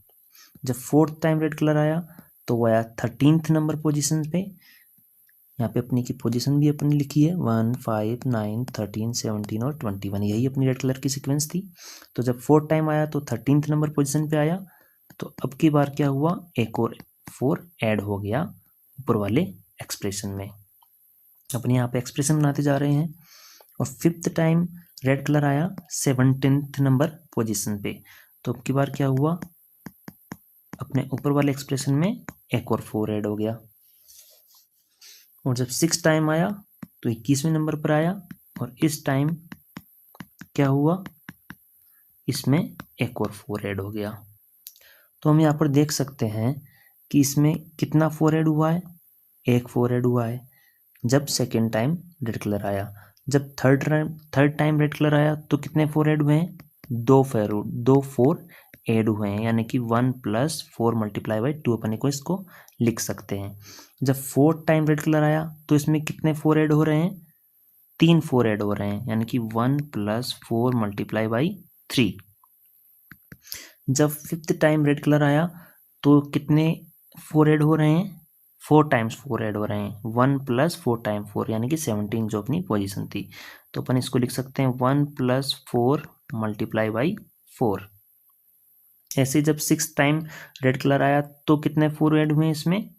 जब फोर्थ टाइम रेड कलर आया तो वो आया 13th नंबर पोजीशन पे। यहाँ पे अपनी की पोजीशन भी अपनी लिखी है 1 5 9 13 17 और 21, यही अपनी रेड कलर की सीक्वेंस थी। तो जब फोर्थ टाइम आया तो 13th नंबर पोजीशन पे आया, तो अब की बार क्या हुआ, एक और 4 ऐड हो गया ऊपर वाले एक्सप्रेशन में। अपन यहाँ पे एक्सप्रेशन बनाते जा रहे हैं। और 5th टाइम रेड कलर आया 17th नंबर पोजीशन पे, तो अब की बार क्या हुआ, अपने ऊपर वाले एक्सप्रेशन में एक और 4 ऐड हो गया। और जब 6 टाइम आया तो 21वें नंबर पर आया, और इस टाइम क्या हुआ, इसमें एक और 4 ऐड हो गया। तो हम यहाँ पर देख सकते हैं कि इसमें कितना 4 ऐड हुआ है, एक 4 ऐड हुआ है जब सेकेंड टाइम रेड कलर आया। जब थर्ड टाइम रेड कलर आया तो कितने 4 ऐड हुए हैं, 2 4 ऐड हुए हैं, यानी कि 1 + 4 × 2 अपन को इसको लिख सकते हैं। जब फोर्थ टाइम रेड कलर आया तो इसमें कितने 4 ऐड हो रहे हैं, 3 4 ऐड हो रहे हैं, यानी कि 1 + 4 × 3। जब 5th टाइम रेड कलर आया तो कितने 4 ऐड हो रहे हैं, 4 टाइम्स 4 ऐड हो रहे हैं, 1 + 4 × 4, यानी कि 17 जो अपनी पोजीशन थी। तो अपन इसको लिख सकते हैं 1 + 4 × 4। ऐसे जब 6 टाइम रेड कलर आया तो कितने 4 ऐड हुए इसमें,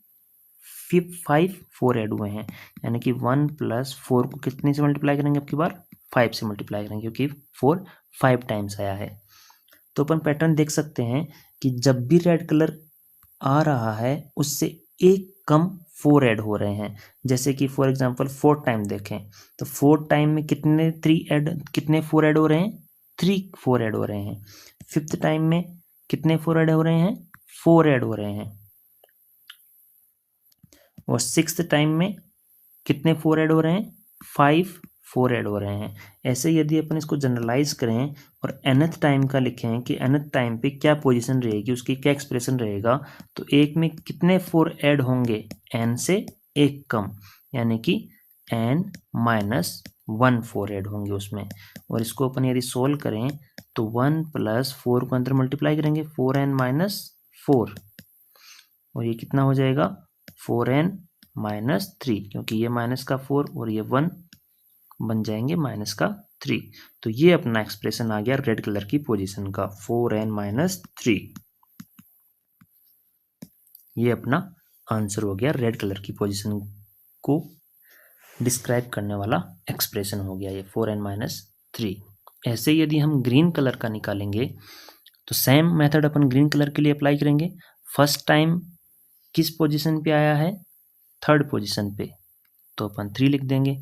5 4 ऐड हुए हैं, यानी कि 1 + 4 को कितने से मल्टीप्लाई करेंगे, अब की बार 5 से मल्टीप्लाई करेंगे, क्योंकि 4 5 टाइम्स आया है। तो अपन पैटर्न देख सकते हैं कि जब भी रेड कलर आ रहा है उससे एक कम 4 ऐड हो रहे हैं। जैसे कि फॉर एग्जांपल 4 टाइम देखें तो 4 टाइम में कितने 4 ऐड हो रहे हैं, 3 4 ऐड हो रहे हैं। 5th टाइम में कितने 4 ऐड हो रहे हैं, 4 ऐड हो रहे हैं। और 6th टाइम में कितने 4 ऐड हो रहे हैं, 5 4 ऐड हो रहे हैं। ऐसे यदि अपन इसको जनरलाइज करें और nth टाइम का लिखें कि nth टाइम पे क्या पोजीशन रहेगी, उसकी क्या एक्सप्रेशन रहेगा, तो एक में कितने 4 ऐड होंगे, n से एक कम, यानी कि n - 1 4 ऐड होंगे उसमें। और इसको अपन यदि सोल्व करें तो 1 + 4 को अंदर मल्टीप्लाई करेंगे, 4n - 4, और ये कितना हो जाएगा, 4n - 3, क्योंकि ये माइनस का 4 और ये 1 बन जाएंगे माइनस का 3। तो ये अपना एक्सप्रेशन आ गया रेड कलर की पोजीशन का, 4n - 3। ये अपना आंसर हो गया, रेड कलर की पोजीशन को डिस्क्राइब करने वाला एक्सप्रेशन हो गया ये 4n - 3। ऐसे यदि हम ग्रीन कलर का निकालेंगे तो सेम मेथड अपन ग्रीन कलर के लिए अप्लाई करेंगे। फर्स्ट टाइम किस पोजीशन पे आया है, 3rd पोजीशन पे, तो अपन 3 लिख देंगे।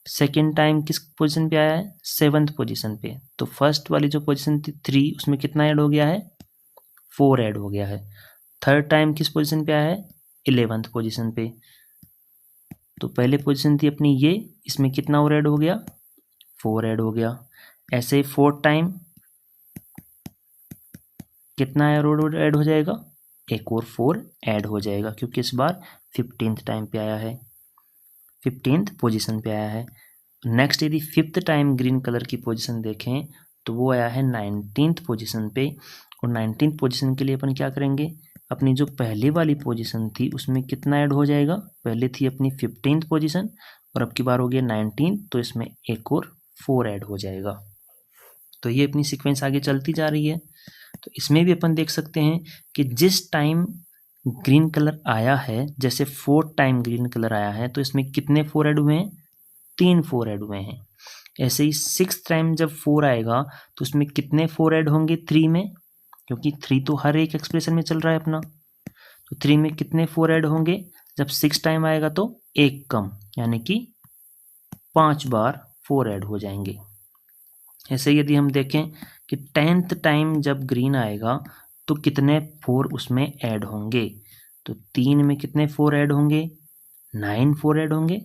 सेकेंड टाइम किस पोजीशन पे आया है, 7th पोजीशन पे, तो फर्स्ट वाली जो पोजीशन थी 3, उसमें कितना ऐड हो गया है, 4 ऐड हो गया है। थर्ड टाइम किस पोजीशन पे आया है, 11th पोजीशन पे, तो पहले पोजीशन थी अपनी ये, इसमें कितना और ऐड हो गया, 4 ऐड हो गया। ऐसे ही फोर्थ टाइम कितना और ऐड हो जाएगा, एक और 4 ऐड हो जाएगा, क्योंकि इस बार 15th टाइम पे आया है, 15th पोजीशन पे आया है। नेक्स्ट यदि 5th टाइम ग्रीन कलर की पोजीशन देखें तो वो आया है 19th पोजीशन पे, और 19th पोजीशन के लिए अपन क्या करेंगे, अपनी जो पहली वाली पोजीशन थी उसमें कितना ऐड हो जाएगा, पहले थी अपनी 15th पोजीशन और अब की बार हो गया 19, तो इसमें एक और 4 ऐड हो जाएगा। तो ये अपनी सीक्वेंस आगे चलती जा रही है। तो इसमें भी अपन देख सकते हैं कि जिस टाइम ग्रीन कलर आया है, जैसे 4th टाइम ग्रीन कलर आया है तो इसमें कितने 4 ऐड हुए हैं, 3 4 ऐड हुए हैं। ऐसे ही 6th टाइम जब 4 आएगा तो उसमें कितने 4 ऐड होंगे, 3 में, क्योंकि 3 तो हर एक एक्सप्रेशन में चल रहा है अपना, तो 3 में कितने 4 ऐड होंगे, जब 6 टाइम आएगा तो एक कम, यानी कि 5 बार 4 ऐड हो जाएंगे। ऐसे यदि हम देखें कि 10th टाइम जब ग्रीन आएगा तो कितने 4 उसमें ऐड होंगे, तो 3 में कितने 4 ऐड होंगे, 9 4 ऐड होंगे,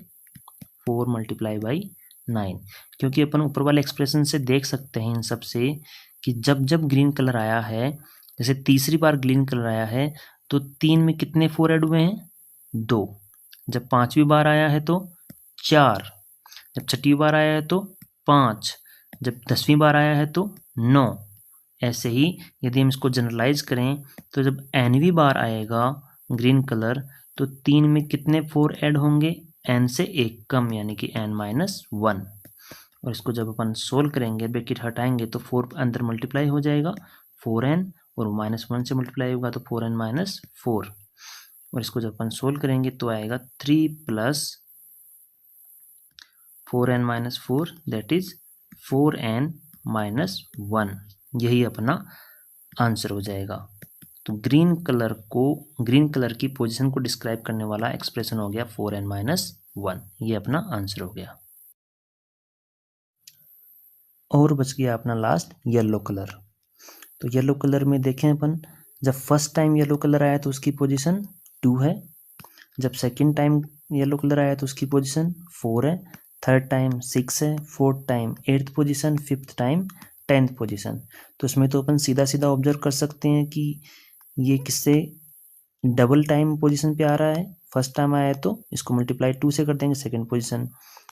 4 × 9, क्योंकि अपन ऊपर वाले एक्सप्रेशन से देख सकते हैं इन सब से कि जब जब ग्रीन कलर आया है, जैसे तीसरी बार ग्रीन कलर आया है तो 3 में कितने 4 ऐड हुए हैं, 2, जब 5वीं बार आया है तो 4, जब 6ठी बार आया है तो 5, जब 10वीं बार आया है तो 9। ऐसे ही यदि हम इसको जनरलाइज करें तो जब nवीं बार आएगा ग्रीन कलर तो 3 में कितने 4 ऐड होंगे, n से एक कम, यानी कि n - 1। और इसको जब अपन सोल्व करेंगे, ब्रैकेट हटाएंगे तो 4 अंदर मल्टीप्लाई हो जाएगा, 4n, और -1 से मल्टीप्लाई होगा तो 4n - 4। और इसको जब अपन सोल्व करेंगे तो आएगा 3 + 4n - 4, दैट इज 4n - 1। यही अपना आंसर हो जाएगा। तो ग्रीन कलर की पोजीशन को डिस्क्राइब करने वाला एक्सप्रेशन हो गया 4n - 1। ये अपना आंसर हो गया। और बच गया अपना लास्ट येलो कलर। तो येलो कलर में देखें अपन, जब फर्स्ट टाइम येलो कलर आया तो उसकी पोजीशन 2 है, जब सेकंड टाइम येलो कलर आया तो उसकी पोजीशन 4 है, थर्ड टाइम 6 है, fourth time 8th position, 5th time 10th position. तो उसमें तो अपन सीधा सीधा ऑब्जर्व कर सकते हैं कि ये किससे डबल टाइम पोजीशन पे आ रहा है। फर्स्ट टाइम आया तो इसको मल्टीप्लाई 2 से कर देंगे, second position,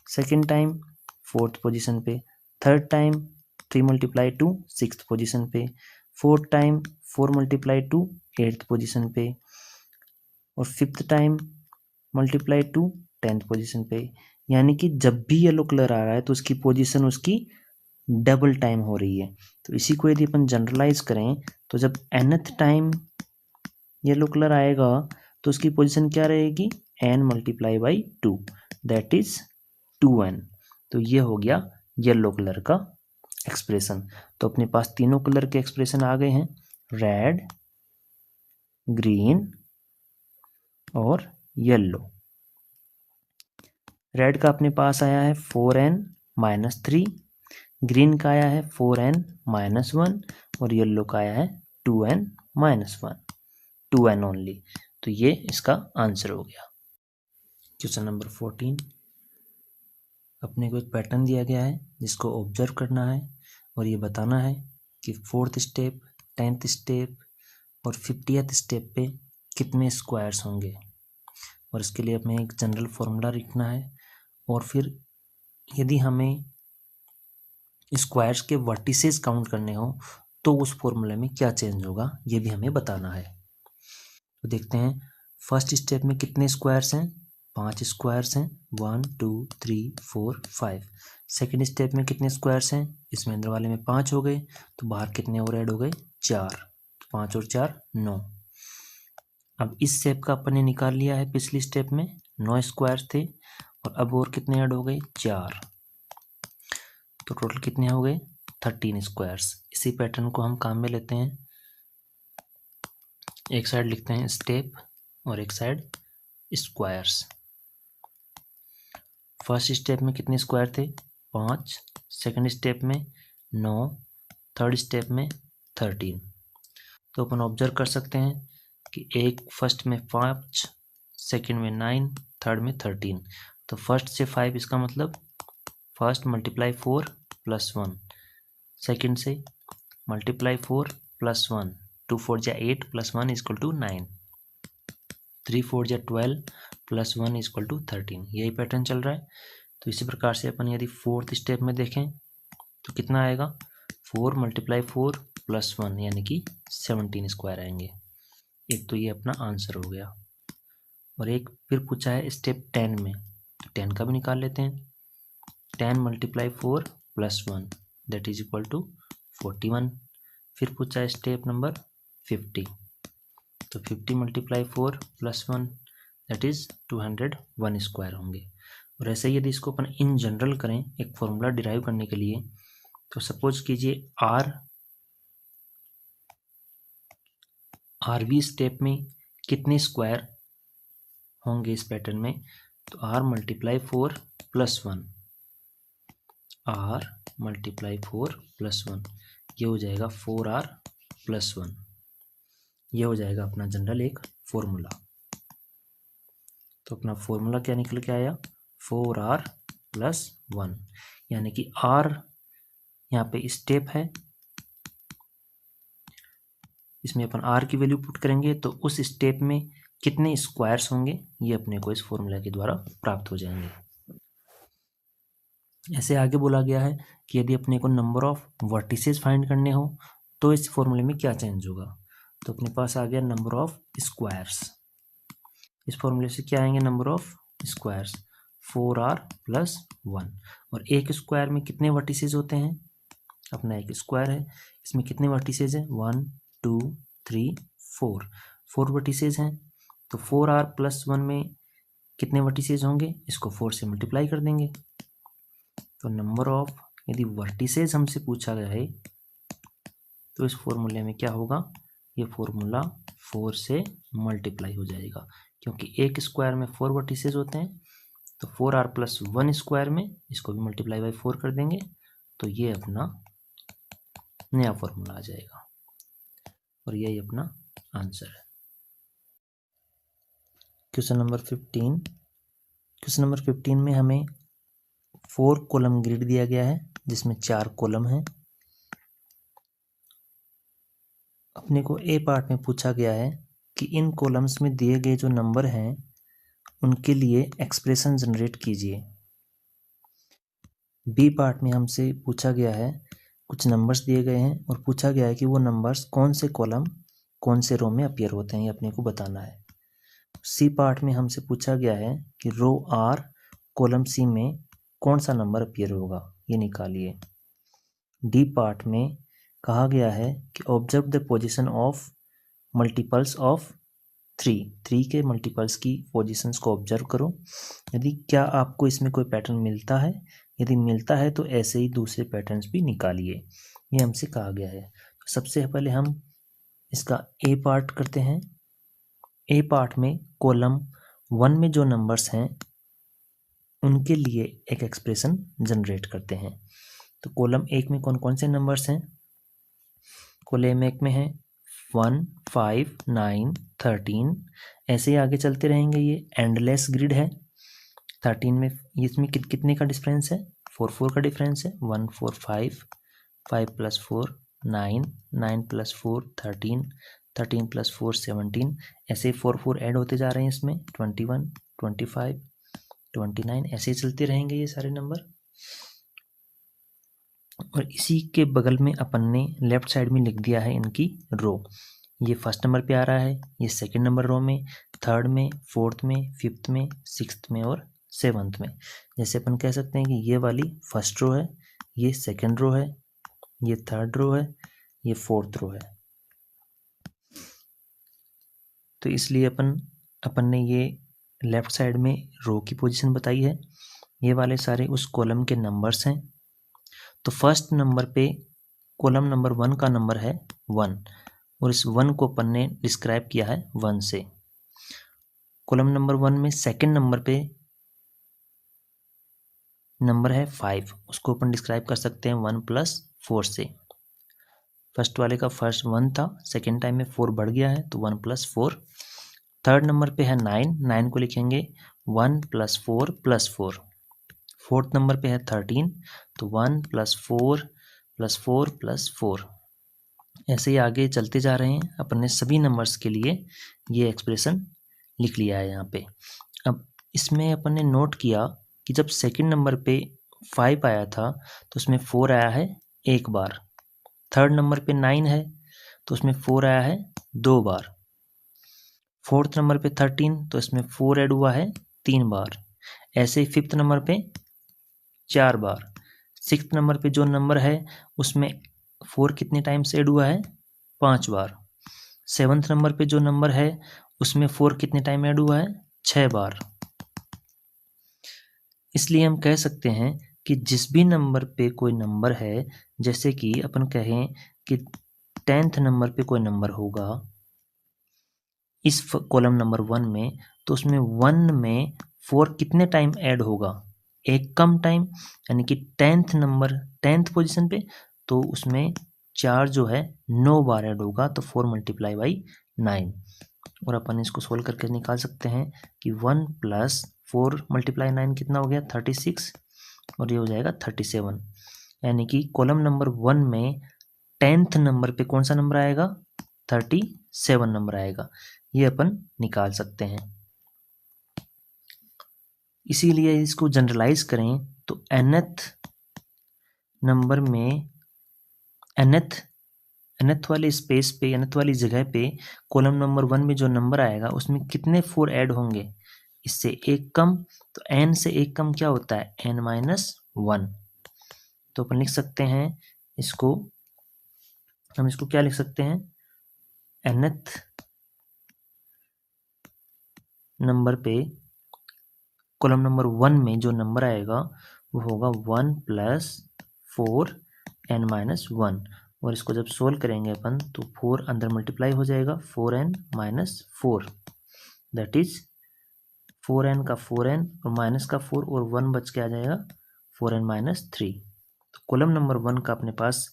second time 4th position पे, थर्ड टाइम 3 × 2 6th पोजीशन पे, फोर्थ टाइम 4 × 2 8th पोजीशन पे, और 5th टाइम × 2 10th पोजीशन पे। यानी कि जब भी येलो कलर आ रहा है तो उसकी पोजीशन उसकी डबल टाइम हो रही है। तो इसी को यदि अपन जनरलाइज करें तो जब nth टाइम येलो कलर आएगा तो उसकी पोजीशन क्या रहेगी, n multiply by 2 that is 2n। तो ये हो गया येलो कलर का एक्सप्रेशन। तो अपने पास तीनों कलर के एक्सप्रेशन आ गए हैं, रेड, ग्रीन और येलो। रेड का अपने पास आया है 4n-3, ग्रीन का आया है 4n-1 और येलो का आया है 2n-1, 2n ओनली। तो ये इसका आंसर हो गया। क्वेश्चन नंबर 14, अपने को एक पैटर्न दिया गया है जिसको ऑब्जर्व करना है और ये बताना है कि 4th स्टेप, 10th स्टेप और 50th स्टेप पे कितने स्क्वायर्स होंगे। और इसके लिए हमें एक जनरल फॉर्मूला लिखना है और फिर यदि हमें स्क्वायर्स के वर्टिसेस काउंट करने हो तो उस फॉर्मूले में क्या चेंज होगा ये भी हमें बताना है। तो देखते हैं फर्स्ट स्टेप में कितने स्क्वायर्स हैं, 5 स्क्वायर्स हैं, 1 2 3 4 5। सेकेंड स्टेप में कितने स्क्वायर्स हैं, इसमें अंदर वाले में 5 हो गए तो बाहर कितने और ऐड हो गए, 4। 5 और 4 9। अब इस शेप का अपन ने निकाल लिया है, पिछली स्टेप में 9 स्क्वायर्स थे और अब और कितने ऐड हो गए, 4। तो टोटल कितने हो गए, 13 स्क्वायर्स। इसी पैटर्न को हम काम में लेते हैं, एक साइड लिखते हैं स्टेप और एक साइड स्क्वायर्स। फर्स्ट स्टेप में कितने स्क्वायर थे, 5। सेकंड स्टेप में 9, थर्ड स्टेप में 13। तो अपन ऑब्जर्व कर सकते हैं कि एक फर्स्ट में 5, सेकंड में 9, थर्ड में 13। तो फर्स्ट से 5, इसका मतलब फर्स्ट मल्टीप्लाई 4 प्लस 1, सेकंड से मल्टीप्लाई 4 प्लस 1, 2 4 जा 8 प्लस 1 इक्वल टू 9, 3 4 जा 12 प्लस 1 इक्वल टू 13। यही पैटर्न चल रहा है। तो इसी प्रकार से अपन यदि 4th स्टेप में देखें तो कितना आएगा, 4 मल्टीप्लाई 4 प्लस 1 यानी कि 17 स्क्वायर आएंगे। एक तो ये अपना आंसर हो गया। और एक फिर पूछा है स्टेप 10 में, तो 10 का भी निकाल लेते हैं। 10 multiply 4 plus 1 that is equal to 41। फिर पूछा है स्टेप नंबर 50, तो 50 multiply 4 plus 1 that is 201 square होंगे। और ऐसे ही यदि इसको अपन इन जनरल करें एक फॉर्मूला डिराइव करने के लिए, तो सपोज कीजिए आरवी स्टेप में कितने स्क्वायर होंगे इस पैटर्न में, तो R multiply 4 plus 1, R multiply 4 plus 1, ये हो जाएगा 4r प्लस 1। ये हो जाएगा अपना जनरल एक फॉर्मूला। तो अपना फॉर्मूला क्या निकल के आया, 4r प्लस 1, यानी कि r यहाँ पे स्टेप है, इसमें अपन r की वैल्यू पुट करेंगे तो उस स्टेप में कितने स्क्वायर्स होंगे ये अपने को इस फॉर्मूला के द्वारा प्राप्त हो जाएंगे। ऐसे आगे बोला गया है कि यदि अपने को नंबर ऑफ वर्टिसेस फाइंड करने हो तो इस फॉर्मूले में क्या चेंज होगा। तो अपने पास आ गया नंबर ऑफ स्क्वायर्स। इस फॉर्मूले से क्या आएंगे, number of squares 4r plus 1। और एक स्क्वायर में कितने वर्टिसेस होते हैं, अपना एक स्क्वायर है, इसमें कितने वर्टिसेस हैं, 1 2 3 4, 4 वर्टिसेस हैं। तो 4r प्लस 1 में कितने वर्टिसेस होंगे, इसको 4 से मल्टीप्लाई कर देंगे। तो नंबर ऑफ यदि वर्टिसेस हमसे पूछा गया है तो इस फॉर्मूले में क्या होगा, ये फॉर्मूला 4 से मल्टीप्लाई हो जाएगा, क्योंकि एक स्क्वायर में 4 वर्टिसेस होते हैं। तो 4r प्लस 1 स्क्वायर में इसको भी मल्टीप्लाई बाई 4 कर देंगे, तो ये अपना नया फॉर्मूला आ जाएगा और यही अपना आंसर है। क्वेश्चन नंबर 15, क्वेश्चन नंबर 15 में हमें 4 कॉलम ग्रिड दिया गया है जिसमें 4 कॉलम हैं। अपने को ए पार्ट में पूछा गया है कि इन कॉलम्स में दिए गए जो नंबर हैं उनके लिए एक्सप्रेशन जनरेट कीजिए। बी पार्ट में हमसे पूछा गया है, कुछ नंबर्स दिए गए हैं और पूछा गया है कि वो नंबर्स कौन से कॉलम कौन से रो में अपीयर होते हैं, ये अपने को बताना है। सी पार्ट में हमसे पूछा गया है कि रो आर कॉलम सी में कौन सा नंबर अपीयर होगा, ये निकालिए। डी पार्ट में कहा गया है कि observe the position of multiples of 3 के मल्टीपल्स की पोजीशंस को ऑब्जर्व करो। यदि क्या आपको इसमें कोई पैटर्न मिलता है, यदि मिलता है तो ऐसे ही दूसरे पैटर्न्स भी निकालिए, ये हमसे कहा गया है। तो सबसे पहले हम इसका ए पार्ट करते हैं। ए पार्ट में कॉलम 1 में जो नंबर्स हैं उनके लिए एक एक्सप्रेशन जनरेट करते हैं। तो कॉलम 1 में कौन कौन से नंबर्स हैं? कॉलम 1 में है 1, 5, 9, 13। ऐसे ही आगे चलते रहेंगे, ये एंडलेस ग्रिड है। 13 में इसमें कितने का डिफरेंस है? 4 का डिफरेंस है। 1 4 5, 5 + 4 9, 9 + 4 13, 13 + 4 17। ऐसे 4 ऐड होते जा रहे हैं इसमें, 21, 25, 29। ऐसे ही चलते रहेंगे ये सारे नंबर। और इसी के बगल में अपन ने लेफ्ट साइड में लिख दिया है इनकी रो। ये फर्स्ट नंबर पे आ रहा है, ये सेकंड नंबर रो में, थर्ड में, फोर्थ में, फिफ्थ में, सिक्स्थ में और सेवंथ में। जैसे अपन कह सकते हैं कि ये वाली फर्स्ट रो है, ये सेकंड रो है, ये थर्ड रो है, ये फोर्थ रो है। तो इसलिए अपन ने ये लेफ्ट साइड में रो की पोजीशन बताई है। ये वाले सारे उस कॉलम के नंबर्स हैं। तो फर्स्ट नंबर पे कॉलम नंबर 1 का नंबर है 1 और इस 1 को अपन ने डिस्क्राइब किया है 1 से। कॉलम नंबर 1 में सेकंड नंबर पे नंबर है 5, उसको अपन डिस्क्राइब कर सकते हैं 1 + 4 से। फर्स्ट वाले का फर्स्ट 1 था, सेकंड टाइम में 4 बढ़ गया है तो 1 + 4। थर्ड नंबर पे है 9, 9 को लिखेंगे 1 + 4 + 4। फोर्थ नंबर पे है 13, तो 1 + 4 + 4 + 4। ऐसे ही आगे चलते जा रहे हैं। अपन ने सभी नंबर्स के लिए ये एक्सप्रेशन लिख लिया है यहाँ पे। अब इसमें अपन ने नोट किया कि जब सेकंड नंबर पे 5 आया था तो उसमें 4 आया है एक बार। थर्ड नंबर पे 9 है तो उसमें 4 आया है 2 बार। फोर्थ नंबर पे 13 तो इसमें 4 ऐड हुआ है 3 बार। ऐसे ही फिफ्थ नंबर पे 4 बार। सिक्स्थ नंबर पे जो नंबर है उसमें 4 कितने टाइम्स ऐड हुआ है? 5 बार। सेवन्थ नंबर पे जो नंबर है उसमें 4 कितने टाइम ऐड हुआ है? 6 बार। इसलिए हम कह सकते हैं कि जिस भी नंबर पे कोई नंबर है, जैसे कि अपन कहें कि 10th नंबर पे कोई नंबर होगा इस कॉलम नंबर 1 में, तो उसमें 1 में 4 कितने टाइम ऐड होगा? एक कम टाइम, यानी कि 10th नंबर 10th पोजीशन पे, तो उसमें 4 जो है 9 बार ऐड होगा, तो 4 × 9। और अपन इसको सोल्व करके निकाल सकते हैं कि 1 + 4 × 9 कितना हो गया? 36 और ये हो जाएगा 37। यानी कि कॉलम नंबर 1 में 10th नंबर पे कौन सा नंबर आएगा? 37 नंबर आएगा। ये अपन निकाल सकते हैं। इसीलिए इसको जनरलाइज करें तो nth नंबर में nth वाले स्पेस पे, nth वाली जगह पे कॉलम नंबर 1 में जो नंबर आएगा उसमें कितने 4 ऐड होंगे? इससे एक कम, तो n से एक कम क्या होता है? n - 1। तो अपन लिख सकते हैं इसको, हम इसको क्या लिख सकते हैं? nth नंबर पे कॉलम नंबर 1 में जो नंबर आएगा वो होगा 1 + 4 n - 1। और इसको जब सोल्व करेंगे अपन तो 4 अंदर मल्टीप्लाई हो जाएगा, 4n - 4, दैट इज 4n का 4n और माइनस का 4 और 1 बच के आ जाएगा 4n - 3। तो कॉलम नंबर 1 का अपने पास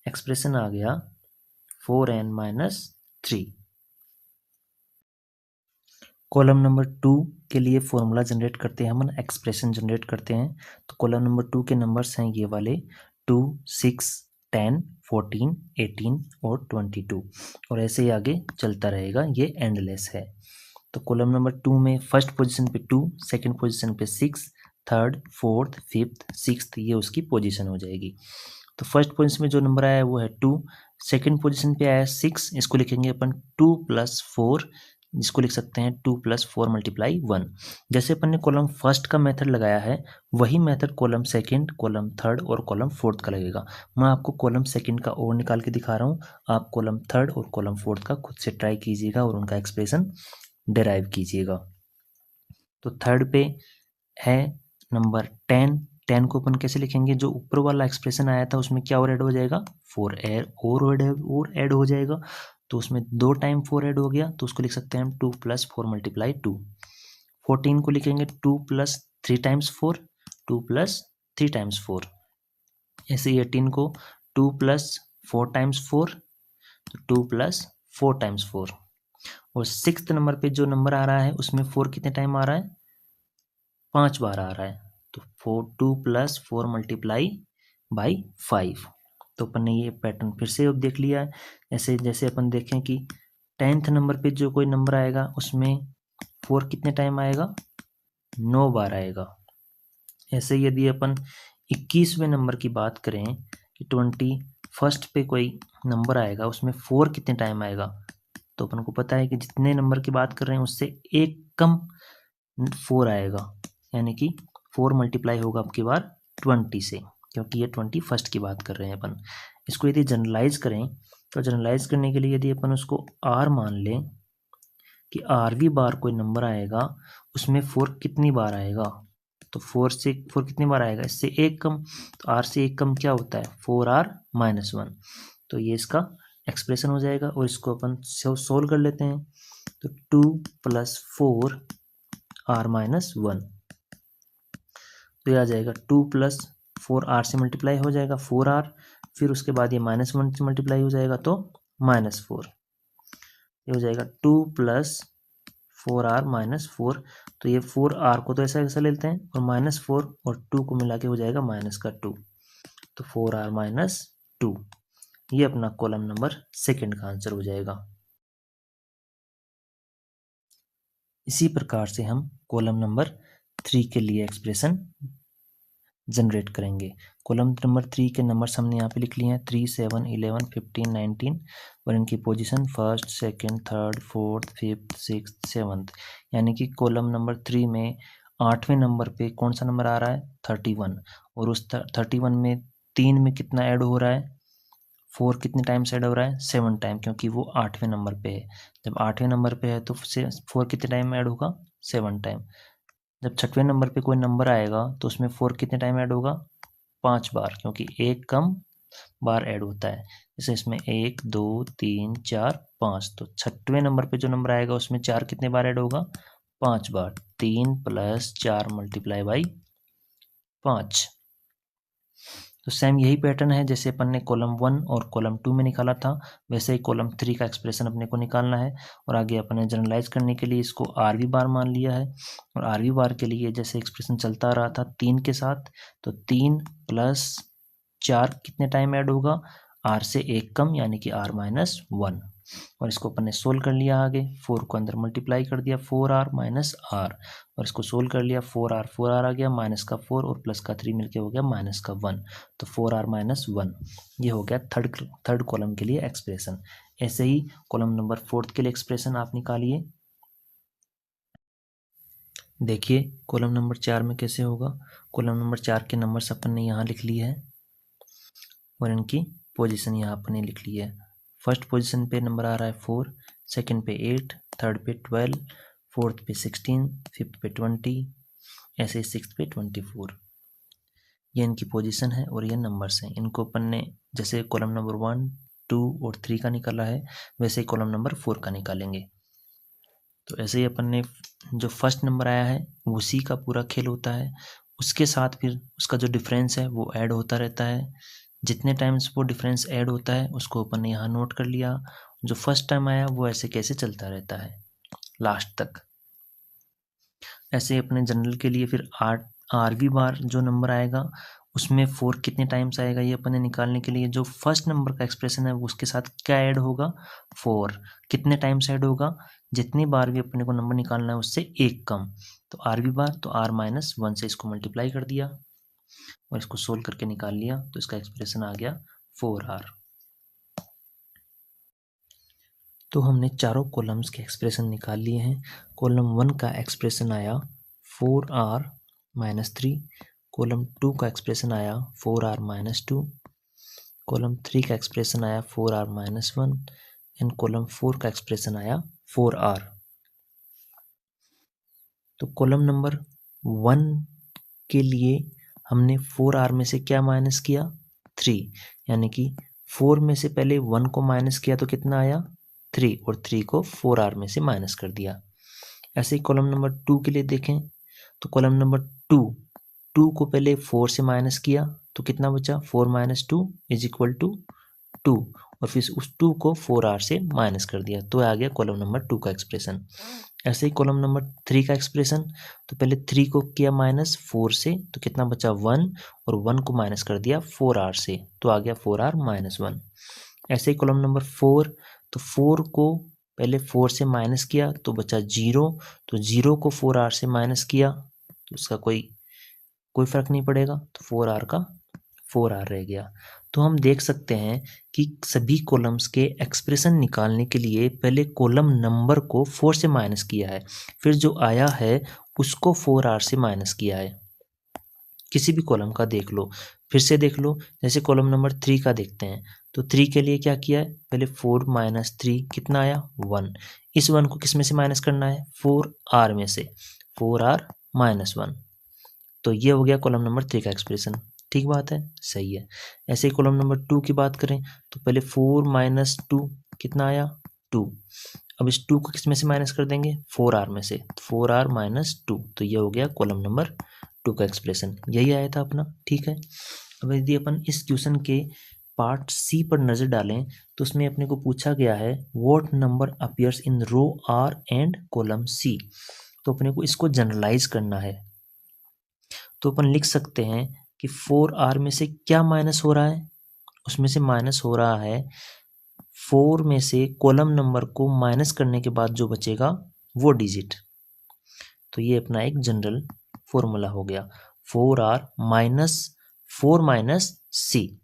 एक्सप्रेशन आ गया 4n - 3। कॉलम नंबर 2 के लिए फॉर्मूला जनरेट करते हैं, हम एक्सप्रेशन जनरेट करते हैं। तो कॉलम नंबर 2 के नंबर्स हैं ये वाले 2, 6, 10, 14, 18 और 22 और ऐसे ही आगे चलता रहेगा, ये एंडलेस है। तो कॉलम नंबर 2 में फर्स्ट पोजीशन पे 2, सेकंड पोजीशन पे 6, थर्ड, फोर्थ, फिफ्थ, सिक्स्थ, ये उसकी पोजीशन हो जाएगी। तो फर्स्ट पोजीशन में जो नंबर आया है वो है 2, सेकंड पोजीशन पे आया 6, इसको लिखेंगे अपन 2 + 4 जिसको लिख सकते हैं 2 + 4 × 1। जैसे अपन ने कॉलम फर्स्ट का मेथड लगाया है वही method column second, column third और कॉलम फोर्थ का लगेगा। मैं आपको कॉलम सेकंड का और निकाल के दिखा रहा हूँ, आप कॉलम थर्ड और कॉलम फोर्थ का खुद से ट्राई कीजिएगा और उनका एक्सप्रेशन डिराइव कीजिएगा। तो थर्ड पे है नंबर 10। 10 को अपन कैसे लिखेंगे, जो ऊपर वाला एक्सप्रेशन आया था उसमें क्या और ऐड हो जाएगा, 4 और ऐड हो जाएगा, तो उसमें 2 टाइम 4 ऐड हो गया, तो उसको लिख सकते हैं हम 2 + 4 × 2। 14 को लिखेंगे 2 + 3 टाइम्स 4, 2 + 3 टाइम्स 4। ऐसे 18 को 2 + 4 टाइम्स 4, तो 2 + 4 टाइम्स 4। और 6th नंबर पे जो नंबर आ रहा है उसमें 4 कितने टाइम आ रहा है, 5 बार आ रहा है, तो 2 + 4 × 5। तो अपन ने ये पैटर्न फिर से अब देख लिया है। ऐसे जैसे अपन देखें कि 10th नंबर पे जो कोई नंबर आएगा उसमें 4 कितने टाइम आएगा, 9 बार आएगा। ऐसे यदि अपन 21वें नंबर की बात करें कि 21st पे कोई नंबर आएगा उसमें 4 कितने टाइम आएगा, तो अपन को पता है कि जितने नंबर की बात कर रहे हैं उससे एक कम 4 आएगा, यानी कि 4 मल्टीप्लाई होगा आपकी बार 20 से, क्योंकि ये 21st की बात कर रहे हैं अपन। इसको यदि जनरलाइज करें तो जनरलाइज करने के लिए यदि अपन उसको r मान लें कि rवीं बार कोई नंबर आएगा उसमें 4 कितनी बार आएगा, तो 4 से 4 कितनी बार आएगा, इससे एक कम, तो r से एक कम क्या होता है, 4r - 1। तो ये इसका एक्सप्रेशन हो जाएगा और इसको अपन सोल्व कर लेते हैं। तो 2 + 4 r - 1, तो ये आ जाएगा 2 + 4 r से मल्टीप्लाई हो जाएगा 4r, फिर उसके बाद ये -1 से मल्टीप्लाई हो जाएगा तो -4, ये हो जाएगा 2 + 4r - 4। तो ये 4r को तो ऐसा ऐसा लेते हैं और -4 और 2 को मिला के हो जाएगा -2, तो 4r - 2, ये अपना कॉलम नंबर सेकंड का आंसर हो जाएगा। इसी प्रकार से हम कॉलम नंबर 3 के लिए एक्सप्रेशन जनरेट करेंगे। कॉलम नंबर 3 के नंबर्स हमने यहाँ पे लिख लिए हैं 3, 7, 11, 15, 19 और इनकी position first, second, third, fourth, fifth, sixth, seventh, यानी कि कॉलम नंबर 3 में 8वें नंबर पे कौन सा नंबर आ रहा है, 31, और उस 31 में 3 में कितना ऐड हो रहा है, 4 कितने टाइम्स ऐड हो रहा है, 7 टाइम, क्योंकि वो 8वें नंबर पे है। जब 8वें नंबर पे है तो 4 कितने टाइम ऐड होगा, 7 टाइम। जब 6वें नंबर पे कोई नंबर आएगा तो उसमें 4 कितने टाइम ऐड होगा, 5 बार, क्योंकि एक कम बार ऐड होता है। जैसे इसमें 1, 2, 3, 4, 5, तो 6वें नंबर पे जो नंबर आएगा उसमें 4 कितने बार ऐड होगा, 5 बार, 3 + 4 × 5। तो सेम यही पैटर्न है जैसे अपन ने कॉलम 1 और कॉलम 2 में निकाला था, वैसे ही कॉलम 3 का एक्सप्रेशन अपने को निकालना है। और आगे अपन ने जनरलाइज करने के लिए इसको rवीं बार मान लिया है, और rवीं बार के लिए जैसे एक्सप्रेशन चलता रहा था 3 के साथ, तो 3 + 4 कितने टाइम ऐड होगा, r से एक कम, यानी कि r - 1, और इसको अपन ने सोल्व कर लिया। आगे 4 को अंदर मल्टीप्लाई कर दिया, 4r - r, और इसको सोल्व कर लिया, 4r आ गया, माइनस का 4 और प्लस का 3 मिलके हो गया -1, तो 4r - 1, ये हो गया थर्ड कॉलम के लिए एक्सप्रेशन। ऐसे ही कॉलम नंबर 4 के लिए एक्सप्रेशन आप निकालिए। देखिए कॉलम नंबर 4 में कैसे होगा। कॉलम नंबर 4 के नंबर्स अपन ने यहाँ लिख लिए है और इनकी पोजीशन यहाँ अपन ने लिख ली है। फर्स्ट पोजीशन पे नंबर आ रहा है 4, सेकंड पे 8, थर्ड पे 12, फोर्थ पे 16, फिफ्थ पे 20, ऐसे सिक्स्थ पे 24। ये इनकी पोजीशन है और ये नंबर्स हैं। इनको अपन ने जैसे कॉलम नंबर 1, 2 और 3 का निकाला है वैसे ही कॉलम नंबर 4 का निकालेंगे। तो ऐसे ही अपन ने जो फर्स्ट नंबर आया है उसी का पूरा खेल होता है, उसके साथ फिर उसका जो डिफरेंस है वो ऐड होता रहता है। जितने टाइम्स वो डिफरेंस ऐड होता है उसको अपन ने यहाँ नोट कर लिया। जो फर्स्ट टाइम आया वो ऐसे कैसे चलता रहता है लास्ट तक। ऐसे अपने जनरल के लिए फिर rवीं बार जो नंबर आएगा उसमें 4 कितने टाइम्स आएगा, ये अपन ने निकालने के लिए जो फर्स्ट नंबर का एक्सप्रेशन है उसके साथ क्या ऐड होगा, 4 कितने टाइम्स ऐड होगा, जितनी बार भी अपने को नंबर निकालना है उससे एक कम, तो rवीं बार, तो r - 1 से इसको मल्टीप्लाई कर दिया और इसको सोल्व करके निकाल लिया, तो इसका एक्सप्रेशन आ गया 4r। तो हमने चारों कॉलम्स के एक्सप्रेशन निकाल लिए हैं। कॉलम 1 का एक्सप्रेशन आया 4r माइनस 3, कॉलम 2 का एक्सप्रेशन आया 4r माइनस 2, कॉलम 3 का एक्सप्रेशन आया 4r माइनस 1 एंड कॉलम 4 का एक्सप्रेशन आया 4r। तो कॉलम नंबर 1 के लिए हमने 4r में से क्या माइनस किया, 3, यानी कि 4 में से पहले 1 को माइनस किया तो कितना आया, 3, और 3 को 4r में से माइनस कर दिया। ऐसे ही कॉलम नंबर 2 के लिए देखें तो कॉलम नंबर 2 को पहले 4 से माइनस किया तो कितना बचा, 4 माइनस 2 इज इक्वल टू 2, और फिर उस 2 को 4r से माइनस कर दिया तो आ गया कॉलम नंबर 2 का एक्सप्रेशन। ऐसे ही कॉलम नंबर 3 का एक्सप्रेशन, तो पहले 3 को किया माइनस 4 से तो कितना बचा 1, और 1 को माइनस कर दिया 4r से तो आ गया 4r माइनस 1। ऐसे ही कॉलम नंबर 4, तो 4 को पहले 4 से माइनस किया तो बचा 0, तो 0 को 4r से माइनस किया तो उसका कोई फर्क नहीं पड़ेगा, तो 4r का 4r रह गया। तो हम देख सकते हैं कि सभी कॉलम्स के एक्सप्रेशन निकालने के लिए पहले कॉलम नंबर को 4 से माइनस किया है, फिर जो आया है उसको 4r से माइनस किया है। किसी भी कॉलम का देख लो, फिर से देख लो, जैसे कॉलम नंबर 3 का देखते हैं तो 3 के लिए क्या किया है, पहले 4 माइनस 3 कितना आया 1, इस 1 को किस में से माइनस करना है, 4r में से, 4r माइनस 1, तो ये हो गया कॉलम नंबर 3 का एक्सप्रेशन। ठीक बात है, सही है। ऐसे ही कॉलम नंबर 2 की बात करें तो पहले 4 माइनस 2 कितना आया 2, अब इस 2 को किस में से माइनस कर देंगे, 4r में से, 4r माइनस 2, तो ये हो गया कॉलम नंबर 2 का एक्सप्रेशन। यही आया था अपना। ठीक है, अब यदि अपन इस क्वेश्चन के पार्ट सी पर नज़र डालें तो उसमें अपने को पूछा गया है what number appears in row R and column C, तो अपने को इसको जनरलाइज करना है। तो अपन लिख सकते हैं कि 4r में से क्या माइनस हो रहा है, उसमें से माइनस हो रहा है 4 में से कॉलम नंबर को माइनस करने के बाद जो बचेगा वो डिजिट। तो ये अपना एक जनरल फॉर्मूला हो गया 4r माइनस 4 माइनस सी,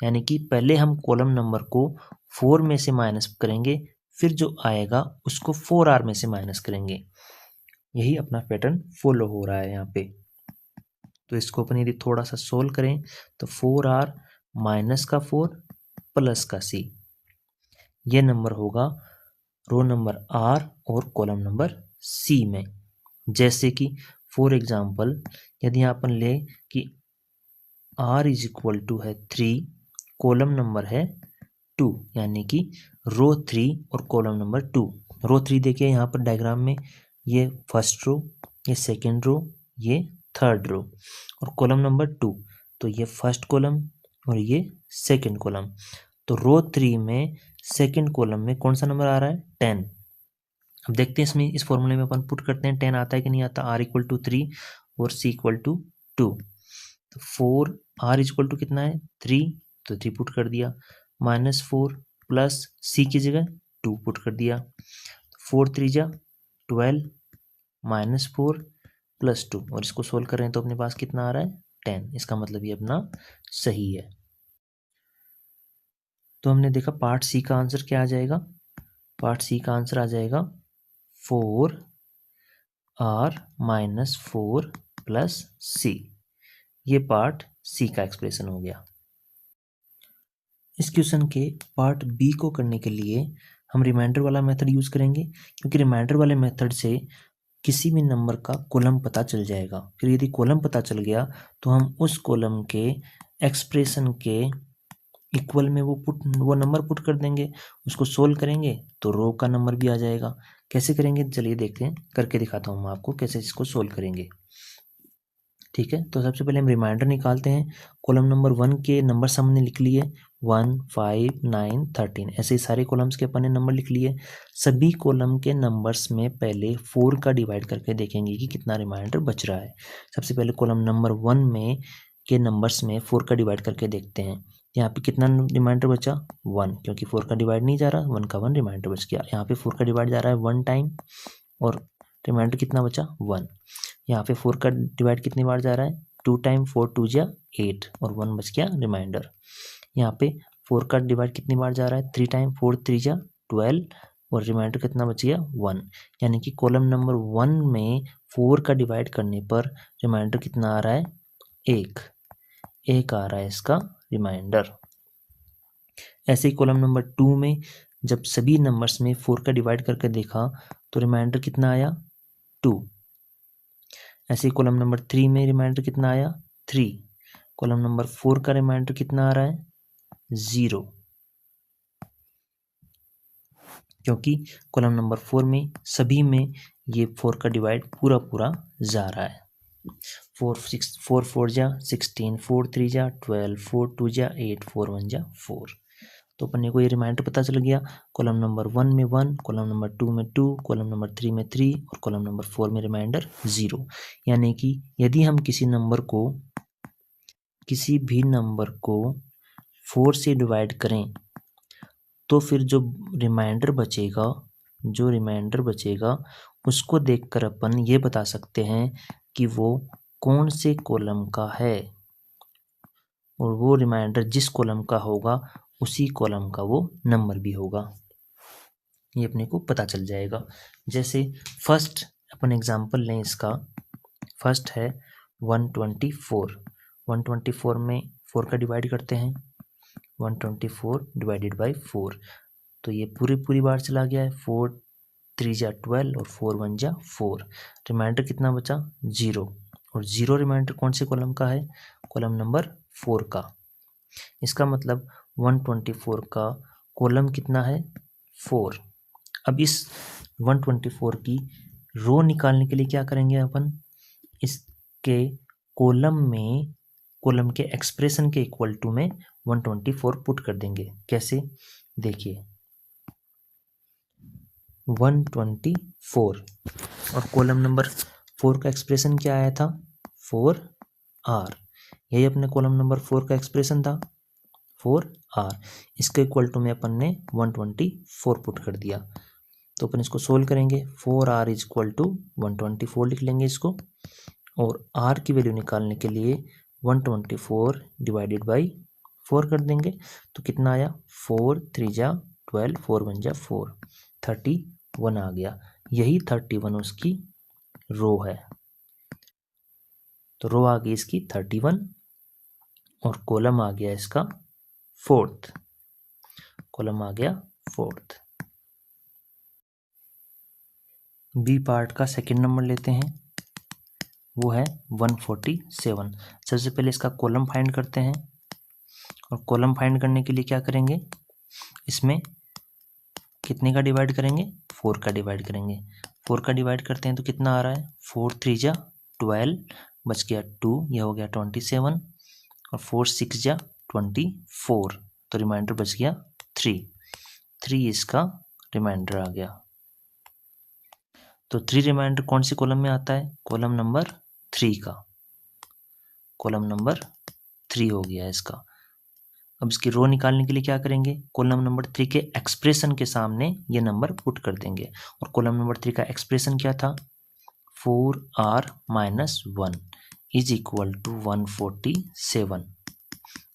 यानी कि पहले हम कॉलम नंबर को 4 में से माइनस करेंगे, फिर जो आएगा उसको 4r में से माइनस करेंगे। यही अपना पैटर्न फॉलो हो रहा है यहाँ पे। तो इसको अपन यदि थोड़ा सा सोल्व करें तो 4r माइनस का 4 प्लस का c, ये नंबर होगा रो नंबर r और कॉलम नंबर c में। जैसे कि फॉर एग्जांपल यदि यहाँ अपन ले कि r इज इक्वल टू है 3, कॉलम नंबर है 2, यानी कि रो 3 और कॉलम नंबर 2। रो 3 देखिए यहाँ पर डायग्राम में, ये फर्स्ट रो, ये सेकेंड रो, ये थर्ड रो, और कॉलम नंबर 2, तो ये फर्स्ट कॉलम और ये सेकेंड कॉलम। तो रो 3 में सेकेंड कॉलम में कौन सा नंबर आ रहा है, 10। अब देखते हैं इसमें, इस फॉर्मूले में अपन पुट करते हैं 10 आता है कि नहीं आता। r इक्वल टू 3 और c इक्वल टू 2, तो 4 r इक्वल टू कितना है 3, तो 3 पुट कर दिया, माइनस 4 प्लस c की जगह 2 पुट कर दिया, 4 3 जा 12 माइनस 4 प्लस 2, और इसको सोल्व कर रहे हैं तो अपने पास कितना आ रहा है 10। इसका मतलब ये अपना सही है। तो हमने देखा पार्ट सी का आंसर क्या आ जाएगा, पार्ट सी का आंसर आ जाएगा 4r माइनस 4 प्लस c, ये पार्ट सी का एक्सप्रेशन हो गया। इस क्वेश्चन के पार्ट बी को करने के लिए हम रिमाइंडर वाला मेथड यूज करेंगे, क्योंकि रिमाइंडर वाले मेथड से किसी भी नंबर का कॉलम पता चल जाएगा। फिर यदि कॉलम पता चल गया तो हम उस कॉलम के एक्सप्रेशन के इक्वल में वो नंबर पुट कर देंगे, उसको सोल्व करेंगे तो रो का नंबर भी आ जाएगा। कैसे करेंगे चलिए देखते हैं, करके दिखाता हूँ मैं आपको कैसे इसको सोल्व करेंगे। ठीक है, तो सबसे पहले हम रिमाइंडर निकालते हैं। कॉलम नंबर 1 के नंबर हमने लिख लिए 1 5 9 13, ऐसे ही सारे कॉलम्स के अपन ने नंबर लिख लिए। सभी कॉलम के नंबर्स में पहले 4 का डिवाइड करके देखेंगे कि कितना रिमाइंडर बच रहा है। सबसे पहले कॉलम नंबर 1 में के नंबर्स में 4 का डिवाइड करके देखते हैं। यहाँ पे कितना रिमाइंडर बचा 1, क्योंकि 4 का डिवाइड नहीं जा रहा, 1 का 1 रिमाइंडर बच गया। यहाँ पे 4 का डिवाइड जा रहा है 1 टाइम और रिमाइंडर कितना बचा 1। यहाँ पे 4 का डिवाइड कितनी बार जा रहा है 2 टाइम, 4 2 जा 8 और 1 बच गया रिमाइंडर। यहाँ पे 4 का डिवाइड कितनी बार जा रहा है 3 टाइम, 4 3 जा 12 और रिमाइंडर कितना बच गया 1। यानी कि कॉलम नंबर 1 में 4 का डिवाइड करने पर रिमाइंडर कितना आ रहा है 1 आ रहा है इसका रिमाइंडर। ऐसे ही कॉलम नंबर 2 में जब सभी नंबर्स में 4 का डिवाइड करके देखा तो रिमाइंडर कितना आया 2। ऐसे ही कॉलम नंबर 3 में रिमाइंडर कितना आया 3। कॉलम नंबर 4 का रिमाइंडर कितना आ रहा है 0, क्योंकि कॉलम नंबर 4 में सभी में ये 4 का डिवाइड पूरा पूरा जा रहा है। 4 4 जा 16, 4 3 जा 12, 4 2 जा 8, 4 1 जा 4। तो अपने को ये रिमाइंडर पता चल गया। कॉलम नंबर 1 में 1, कॉलम नंबर 2 में 2, कॉलम नंबर 3 में 3 और कॉलम नंबर 4 में रिमाइंडर 0। यानी कि यदि हम किसी भी नंबर को 4 से डिवाइड करें तो फिर जो रिमाइंडर बचेगा उसको देखकर अपन ये बता सकते हैं कि वो कौन से कॉलम का है, और वो रिमाइंडर जिस कॉलम का होगा उसी कॉलम का वो नंबर भी होगा। ये अपने को पता चल जाएगा। जैसे फर्स्ट अपन एग्जांपल लें इसका। फर्स्ट है 124। 124 में 4 का डिवाइड करते हैं। 124 डिवाइडेड बाई 4, तो ये पूरी बार चला गया है। 4 3 जा 12 और 4 1 जा 4। रिमाइंडर कितना बचा 0, और 0 रिमाइंडर कौन से कॉलम का है कॉलम नंबर 4 का। इसका मतलब 124 का कॉलम कितना है 4। अब इस 124 की रो निकालने के लिए क्या करेंगे अपन, इसके कॉलम के एक्सप्रेशन के इक्वल टू में 124 पुट कर देंगे। कैसे देखिए 124 और कॉलम नंबर 4 का एक्सप्रेशन क्या आया था 4r। यही अपने कॉलम नंबर 4 का एक्सप्रेशन था 4r। इसके इक्वल टू में अपन ने 124 पुट कर दिया। तो अपन इसको सोल्व करेंगे। 4r इज इक्वल टू 124 लिख लेंगे इसको, और r की वैल्यू निकालने के लिए 124 डिवाइडेड बाई 4 कर देंगे। तो कितना आया 4 3 जा 12, 4 1 जा 4, 31 आ गया। यही 31 उसकी रो है। तो रो आ गई इसकी 31 और कॉलम आ गया इसका 4th। कॉलम आ गया 4th। बी पार्ट का सेकंड नंबर लेते हैं, वो है 147। सबसे पहले इसका कॉलम फाइंड करते हैं, और कॉलम फाइंड करने के लिए क्या करेंगे, इसमें कितने का डिवाइड करेंगे 4 का डिवाइड करेंगे। 4 का डिवाइड करते हैं तो कितना आ रहा है 4 3 जा 12, बच गया 2, यह हो गया 27, और 4 6 जा 24, तो रिमाइंडर बच गया 3 इसका रिमाइंडर आ गया। तो 3 रिमाइंडर कौन से कॉलम में आता है कॉलम नंबर 3 का। कॉलम नंबर 3 हो गया इसका। अब इसकी रो निकालने के लिए क्या करेंगे, कॉलम नंबर 3 के एक्सप्रेशन के सामने ये नंबर पुट कर देंगे। और कॉलम नंबर 3 का एक्सप्रेशन क्या था 4r minus 1 is equal to 147।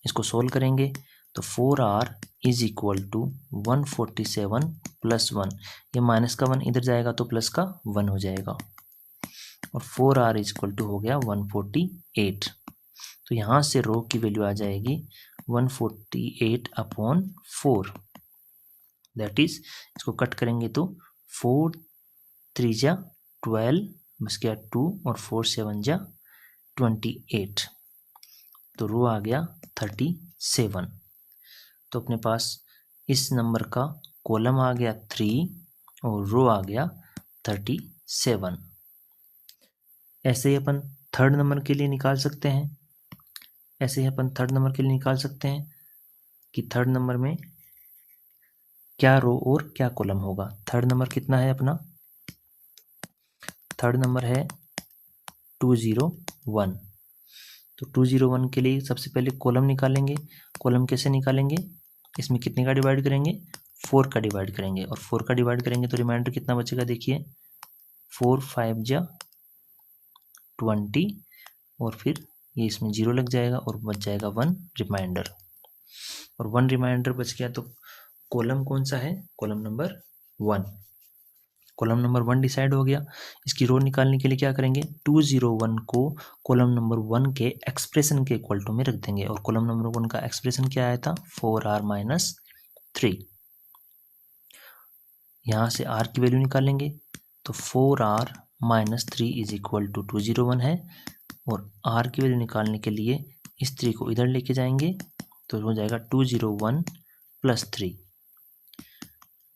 इसको सोल्व करेंगे तो 4r is equal to 147 plus 1, ये माइनस का 1 इधर जाएगा तो प्लस का 1 हो जाएगा, और 4r इज इक्वल टू हो गया 148। तो यहाँ से रो की वैल्यू आ जाएगी 148/4। दैट इज, इसको कट करेंगे तो 4 3 जा 12, बस गया 2, और 4 7 जा 28, तो रो आ गया 37। तो अपने पास इस नंबर का कॉलम आ गया 3 और रो आ गया 37। ऐसे ही अपन थर्ड नंबर के लिए निकाल सकते हैं। कि थर्ड नंबर में क्या रो और क्या कॉलम होगा। थर्ड नंबर कितना है अपना, थर्ड नंबर है 201। तो 201 के लिए सबसे पहले कॉलम निकालेंगे। कॉलम कैसे निकालेंगे, इसमें कितने का डिवाइड करेंगे 4 का डिवाइड करेंगे, और 4 का डिवाइड करेंगे तो रिमाइंडर कितना बचेगा देखिए 4 5 जा 20, और फिर ये इसमें 0 लग जाएगा और बच जाएगा 1 रिमाइंडर। और 1 रिमाइंडर बच गया तो कॉलम कौन सा है, column number 1। Column number 1 decide हो गया। इसकी रो निकालने के लिए क्या करेंगे, 201 को कॉलम नंबर 1 के एक्सप्रेशन के इक्वल टू में रख देंगे, और कॉलम नंबर 1 का एक्सप्रेशन क्या आया था, 4r-3। यहाँ से r की वैल्यू निकालेंगे, तो 4r-3 इज इक्वल टू 201 है, और r की वैल्यू निकालने के लिए इस 3 को इधर लेके जाएंगे, तो हो जाएगा 201 + 3,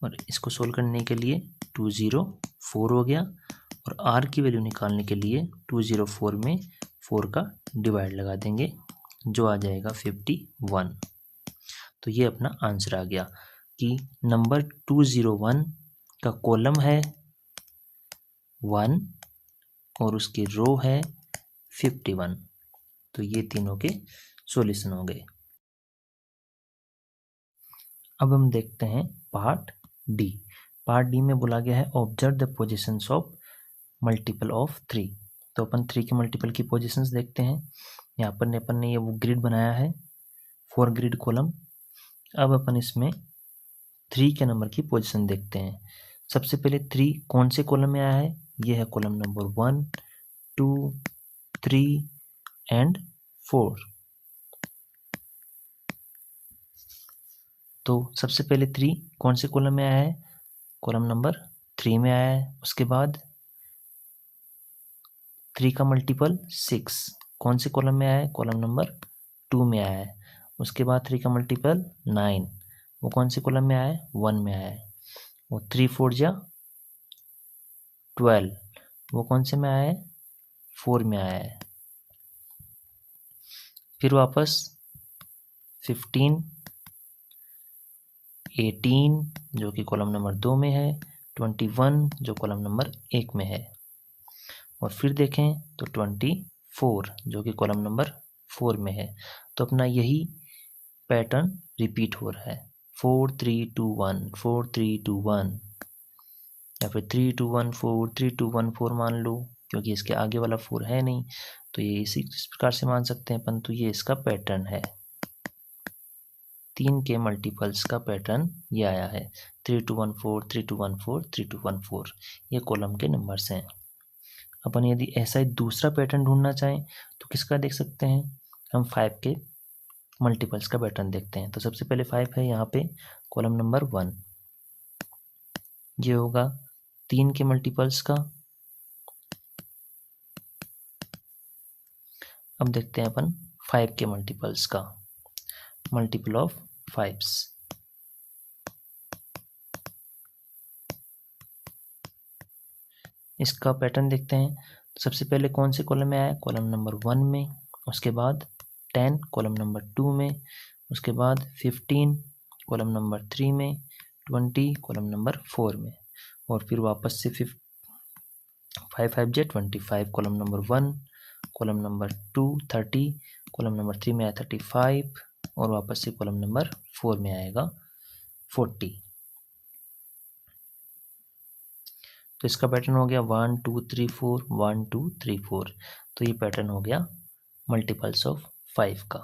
और इसको सोल्व करने के लिए 204 हो गया, और r की वैल्यू निकालने के लिए 204 में 4 का डिवाइड लगा देंगे, जो आ जाएगा 51। तो ये अपना आंसर आ गया कि नंबर 201 का कॉलम है 1 और उसकी रो है 51। तो ये तीनों के सॉल्यूशन हो गए। अब हम देखते हैं पार्ट डी। पार्ट डी में बोला गया है observe the positions of multiple of 3। तो अपन 3 के मल्टीपल की पोजीशंस देखते हैं। यहाँ पर अपन ने ये वो ग्रिड बनाया है, 4 ग्रिड कॉलम। अब अपन इसमें 3 के नंबर की पोजीशन देखते हैं। सबसे पहले 3 कौन से कॉलम में आया है, ये है कॉलम नंबर 1, 2, 3 एंड 4। तो सबसे पहले 3 कौन से कॉलम में आया है, कॉलम नंबर 3 में आया है। उसके बाद 3 का मल्टीपल 6 कौन से कॉलम में आया है, कॉलम नंबर 2 में आया है। उसके बाद 3 का मल्टीपल 9 वो कौन से कॉलम में आया है, 1 में आया है। वो 3 4 जा 12 वो कौन से में आया है, 4 में आया है। फिर वापस 15 18 जो कि कॉलम नंबर 2 में है, 21 जो कॉलम नंबर 1 में है, और फिर देखें तो 24 जो कि कॉलम नंबर 4 में है। तो अपना यही पैटर्न रिपीट हो रहा है, 4 3 2 1 4 3 2 1, या फिर 3 2 1 4 3 2 1 4 मान लो, क्योंकि इसके आगे वाला 4 है नहीं, तो ये इस प्रकार से मान सकते हैं अपन। तो ये इसका पैटर्न है, 3 के मल्टीपल्स का पैटर्न ये आया है, 3 2 1 4 3 2 1 4 3 2 1 4। ये कॉलम के नंबर्स हैं। अपन यदि ऐसा ही दूसरा पैटर्न ढूंढना चाहें तो किसका देख सकते हैं, हम 5 के मल्टीपल्स का पैटर्न देखते हैं। तो सबसे पहले 5 है यहाँ पे, कॉलम नंबर 1, ये होगा 3 के मल्टीपल्स का। अब देखते हैं अपन 5 के मल्टीपल्स का, मल्टीपल ऑफ 5s। इसका पैटर्न देखते हैं। सबसे पहले कौन से कॉलम में आया, कॉलम नंबर 1 में। उसके बाद 10 कॉलम नंबर 2 में। उसके बाद 15 कॉलम नंबर 3 में, 20 कॉलम नंबर 4 में, और फिर वापस से 5 5 जे 25 column number 1, column number 2 30, column number 3 में आया 35, और वापस से कॉलम नंबर 4 में आएगा 40। तो इसका पैटर्न हो गया 1 2 3 4 1 2 3 4। तो ये पैटर्न हो गया मल्टीपल्स ऑफ 5 का।